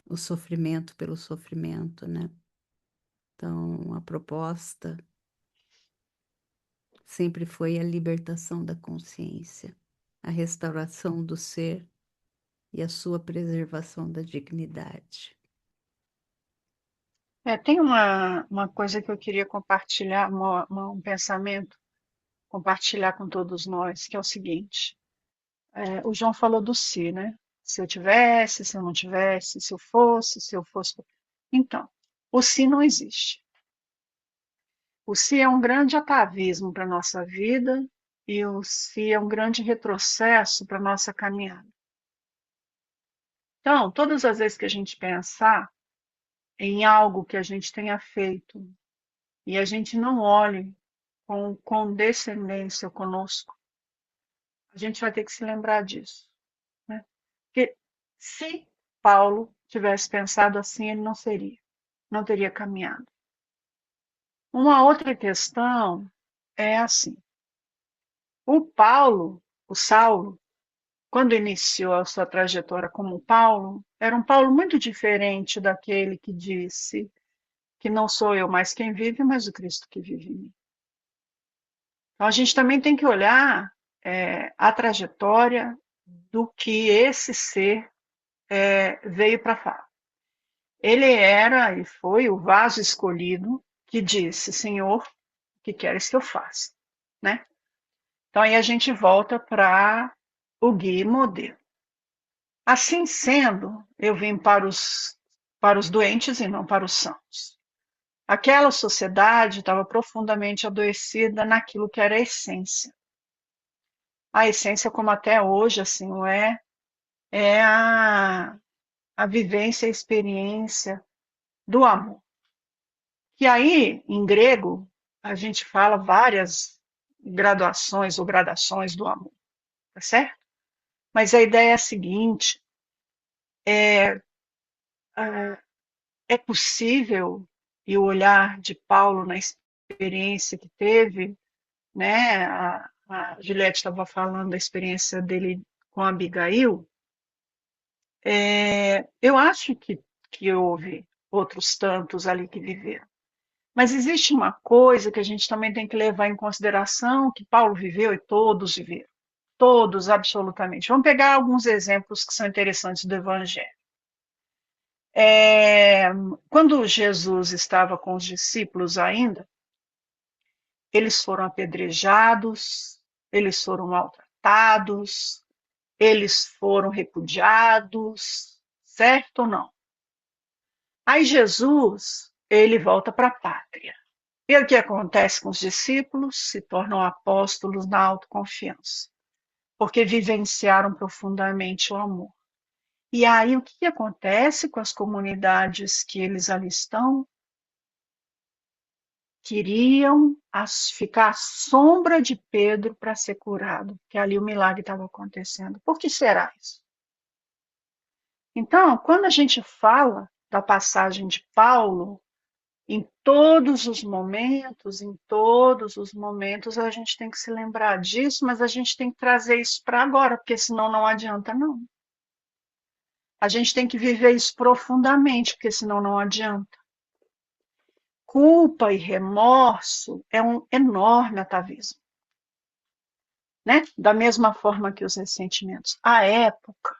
o sofrimento pelo sofrimento, né? Então, a proposta sempre foi a libertação da consciência, a restauração do ser e a sua preservação da dignidade. Tem uma coisa que eu queria compartilhar, um pensamento, compartilhar com todos nós, que é o seguinte. O João falou do se, né? Se eu tivesse, se eu não tivesse, se eu fosse, se eu fosse. Então, o se não existe. O se é um grande atavismo para a nossa vida e o se é um grande retrocesso para a nossa caminhada. Então, todas as vezes que a gente pensar em algo que a gente tenha feito e a gente não olhe com condescendência conosco, a gente vai ter que se lembrar disso, né? Porque se Paulo tivesse pensado assim, ele não teria caminhado. Uma outra questão é assim: o Saulo, quando iniciou a sua trajetória como Paulo, era um Paulo muito diferente daquele que disse que não sou eu mais quem vive, mas o Cristo que vive em mim. Então a gente também tem que olhar a trajetória do que esse ser veio para falar. Ele era e foi o vaso escolhido que disse: Senhor, o que queres que eu faça? Né? Então aí a gente volta para o guia e modelo. Assim sendo, eu vim para os doentes e não para os sãos. Aquela sociedade estava profundamente adoecida naquilo que era a essência. A essência, como até hoje assim o é, é a vivência, a experiência do amor. Que aí, em grego, a gente fala várias graduações ou gradações do amor, tá certo? Mas a ideia é a seguinte: ah, é possível, e o olhar de Paulo na experiência que teve, né? A Juliette estava falando da experiência dele com a Abigail. Eu acho que houve outros tantos ali que viveram. Mas existe uma coisa que a gente também tem que levar em consideração, que Paulo viveu e todos viveram. Todos, absolutamente. Vamos pegar alguns exemplos que são interessantes do Evangelho. Quando Jesus estava com os discípulos ainda, eles foram apedrejados, eles foram maltratados, eles foram repudiados, certo ou não? Aí Jesus, ele volta para a pátria. E o que acontece com os discípulos? Se tornam apóstolos na autoconfiança, porque vivenciaram profundamente o amor. E aí o que acontece com as comunidades que eles ali estão? Queriam ficar à sombra de Pedro para ser curado, porque ali o milagre estava acontecendo. Por que será isso? Então, quando a gente fala da passagem de Paulo, em todos os momentos, a gente tem que se lembrar disso, mas a gente tem que trazer isso para agora, porque senão não adianta, não. A gente tem que viver isso profundamente, porque senão não adianta. Culpa e remorso é um enorme atavismo, né? Da mesma forma que os ressentimentos. À época,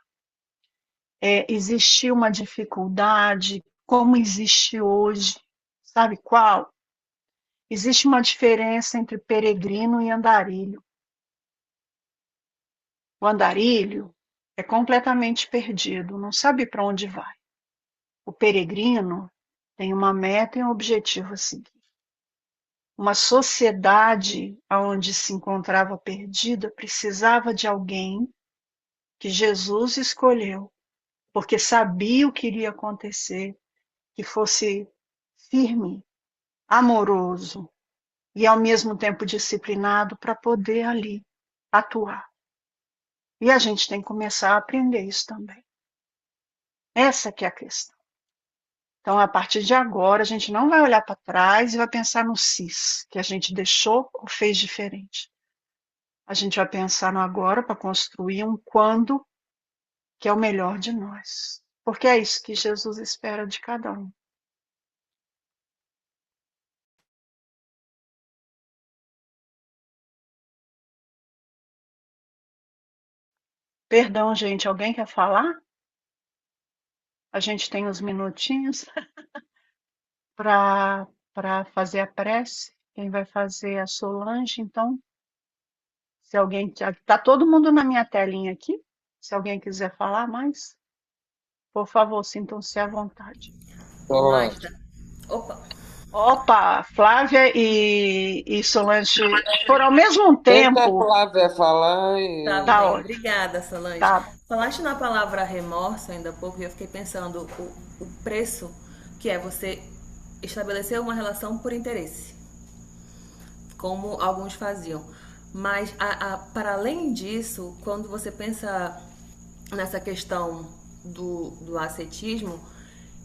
existia uma dificuldade, como existe hoje. Sabe qual? Existe uma diferença entre peregrino e andarilho. O andarilho é completamente perdido, não sabe para onde vai. O peregrino tem uma meta e um objetivo a seguir. Uma sociedade onde se encontrava perdida precisava de alguém que Jesus escolheu, porque sabia o que iria acontecer, que fosse firme, amoroso e ao mesmo tempo disciplinado para poder ali atuar. E a gente tem que começar a aprender isso também. Essa que é a questão. Então, a partir de agora, a gente não vai olhar para trás e vai pensar no cis, que a gente deixou ou fez diferente. A gente vai pensar no agora para construir um quando que é o melhor de nós. Porque é isso que Jesus espera de cada um. Perdão, gente, alguém quer falar? A gente tem uns minutinhos para fazer a prece. Quem vai fazer é a Solange, então, se alguém... Está todo mundo na minha telinha aqui. Se alguém quiser falar mais, por favor, sintam-se à vontade. Solange, Opa, Opa, Flávia e Solange foram ao mesmo deixa a tempo. Flávia falar tá e Tá bem. ótimo. Obrigada, Solange. Tá. Falaste na palavra remorso ainda há pouco e eu fiquei pensando o preço que é você estabelecer uma relação por interesse, como alguns faziam. Mas, para além disso, quando você pensa nessa questão do ascetismo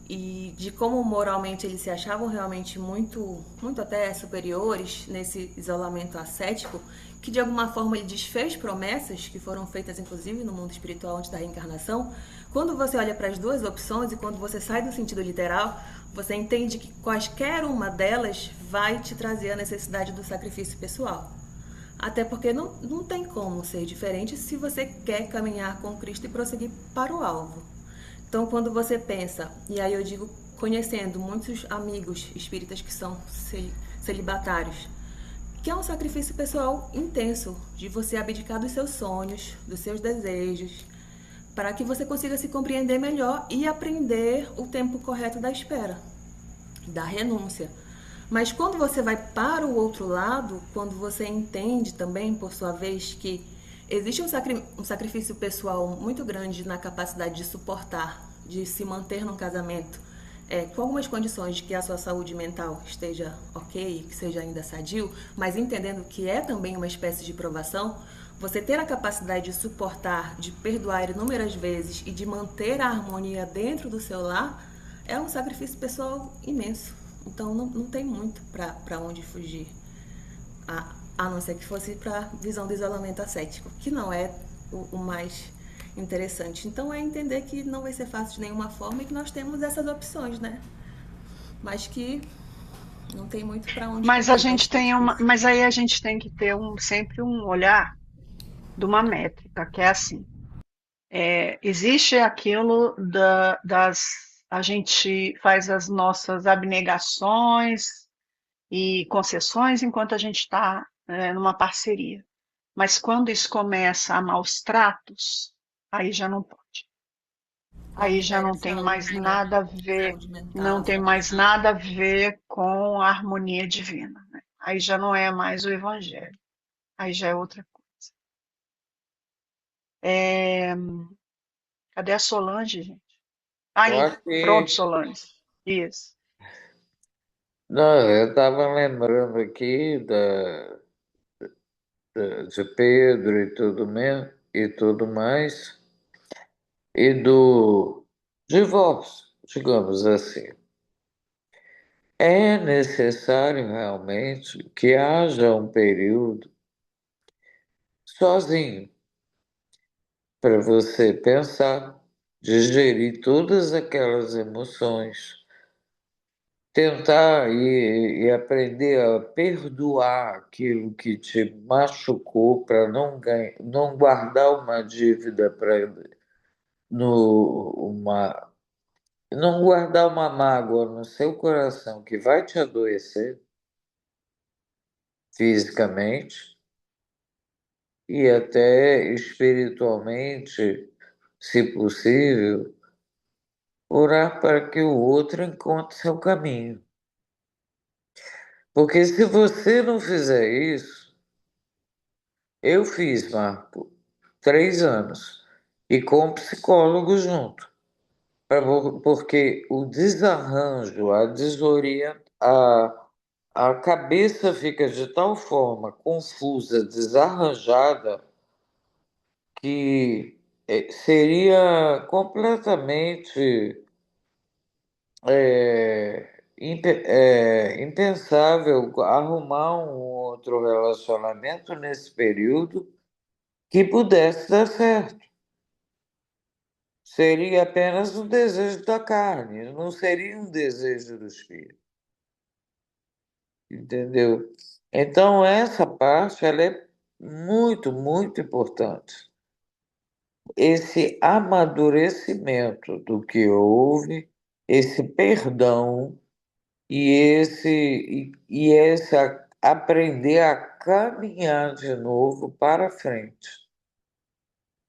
e de como moralmente eles se achavam realmente muito, muito até superiores nesse isolamento ascético, que de alguma forma ele desfez promessas que foram feitas inclusive no mundo espiritual antes da reencarnação. Quando você olha para as duas opções e quando você sai do sentido literal, você entende que quaisquer uma delas vai te trazer a necessidade do sacrifício pessoal. Até porque não tem como ser diferente se você quer caminhar com Cristo e prosseguir para o alvo. Então, quando você pensa, e aí eu digo conhecendo muitos amigos espíritas que são celibatários, que é um sacrifício pessoal intenso, de você abdicar dos seus sonhos, dos seus desejos, para que você consiga se compreender melhor e aprender o tempo correto da espera, da renúncia. Mas quando você vai para o outro lado, quando você entende também, por sua vez, que Existe um sacrifício pessoal muito grande na capacidade de suportar, de se manter num casamento, com algumas condições de que a sua saúde mental esteja ok, que seja ainda sadio, mas entendendo que é também uma espécie de provação, você ter a capacidade de suportar, de perdoar inúmeras vezes e de manter a harmonia dentro do seu lar é um sacrifício pessoal imenso. Então não tem muito para onde fugir. A não ser que fosse para a visão do isolamento ascético, que não é o mais interessante. Então é entender que não vai ser fácil de nenhuma forma e que nós temos essas opções, né? Mas que não tem muito para onde Mas a correr, gente tem mas aí a gente tem que ter sempre um olhar de uma métrica, que é assim, existe aquilo a gente faz as nossas abnegações e concessões enquanto a gente está numa parceria. Mas quando isso começa a maus tratos, aí já não pode. Aí já Império não de tem saúde, mais né? nada a ver, Saúde não mental, tem saúde mais física. nada a ver com a harmonia divina, né? Aí já não é mais o evangelho, aí já é outra coisa. Cadê a Solange, gente? Tô Aí, pronto, aqui. Solange. Isso. Não, eu estava lembrando aqui de Pedro e tudo mais, e do divórcio, digamos assim. É necessário realmente que haja um período sozinho para você pensar, digerir todas aquelas emoções, tentar e aprender a perdoar aquilo que te machucou para não guardar uma dívida para no uma não guardar uma mágoa no seu coração que vai te adoecer fisicamente e até espiritualmente, se possível, orar para que o outro encontre seu caminho. Porque se você não fizer isso, eu fiz, Marco, 3 anos, e com um psicólogo junto, porque o desarranjo, a cabeça fica de tal forma confusa, desarranjada, que seria completamente impensável arrumar um outro relacionamento nesse período que pudesse dar certo. Seria apenas um desejo da carne, não seria um desejo do espírito, entendeu? Então essa parte ela é muito, muito importante. Esse amadurecimento do que houve, esse perdão e esse aprender a caminhar de novo para frente,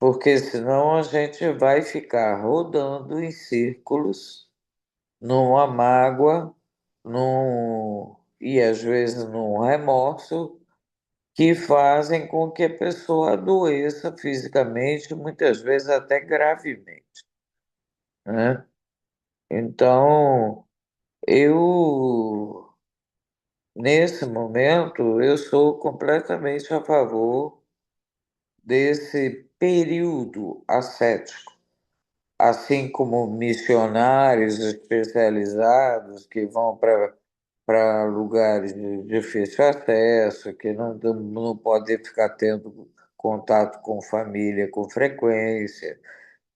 porque senão a gente vai ficar rodando em círculos, numa mágoa, e às vezes num remorso, que fazem com que a pessoa adoeça fisicamente, muitas vezes até gravemente, né? Então, eu, nesse momento, eu sou completamente a favor desse período ascético, assim como missionários especializados que vão para lugares de difícil acesso, que não podem ficar tendo contato com família com frequência,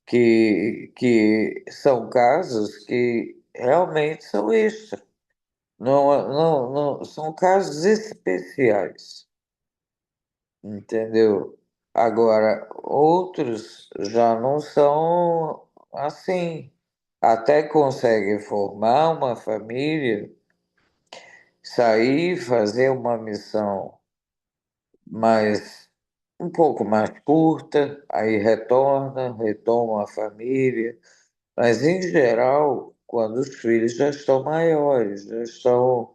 que são casos que realmente são extra, não, são casos especiais, entendeu? Agora, outros já não são assim. Até conseguem formar uma família, sair, fazer uma missão mais um pouco mais curta, aí retoma a família, mas em geral, quando os filhos já estão maiores, já estão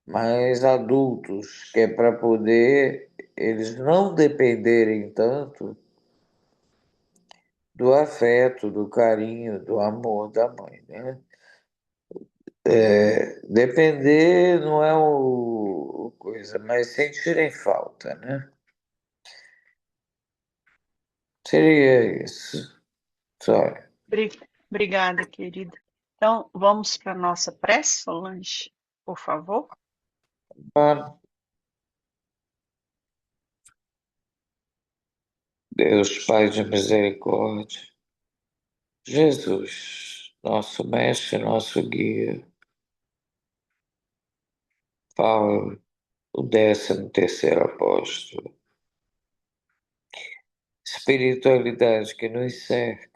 mais adultos, que é para poder eles não dependerem tanto do afeto, do carinho, do amor da mãe, né? Depender não é o coisa, mas sentirem falta, né? Seria isso, só. Obrigada, querida. Então, vamos para a nossa prece, Solange, por favor. Ah, Deus, Pai de misericórdia, Jesus, nosso mestre, nosso guia, Paulo, o 13º apóstolo, espiritualidade que nos serve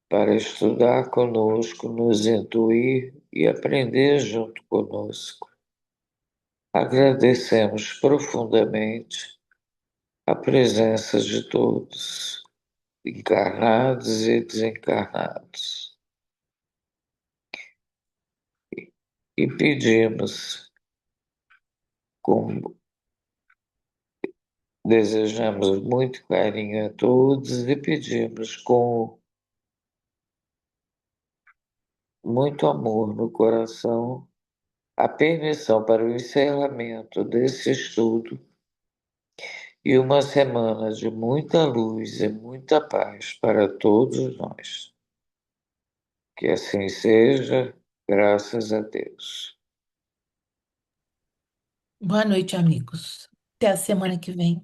para estudar conosco, nos intuir e aprender junto conosco. Agradecemos profundamente a presença de todos, encarnados e desencarnados, e pedimos, com desejamos muito carinho a todos e pedimos com muito amor no coração a permissão para o encerramento desse estudo e uma semana de muita luz e muita paz para todos nós. Que assim seja, graças a Deus. Boa noite, amigos. Até a semana que vem.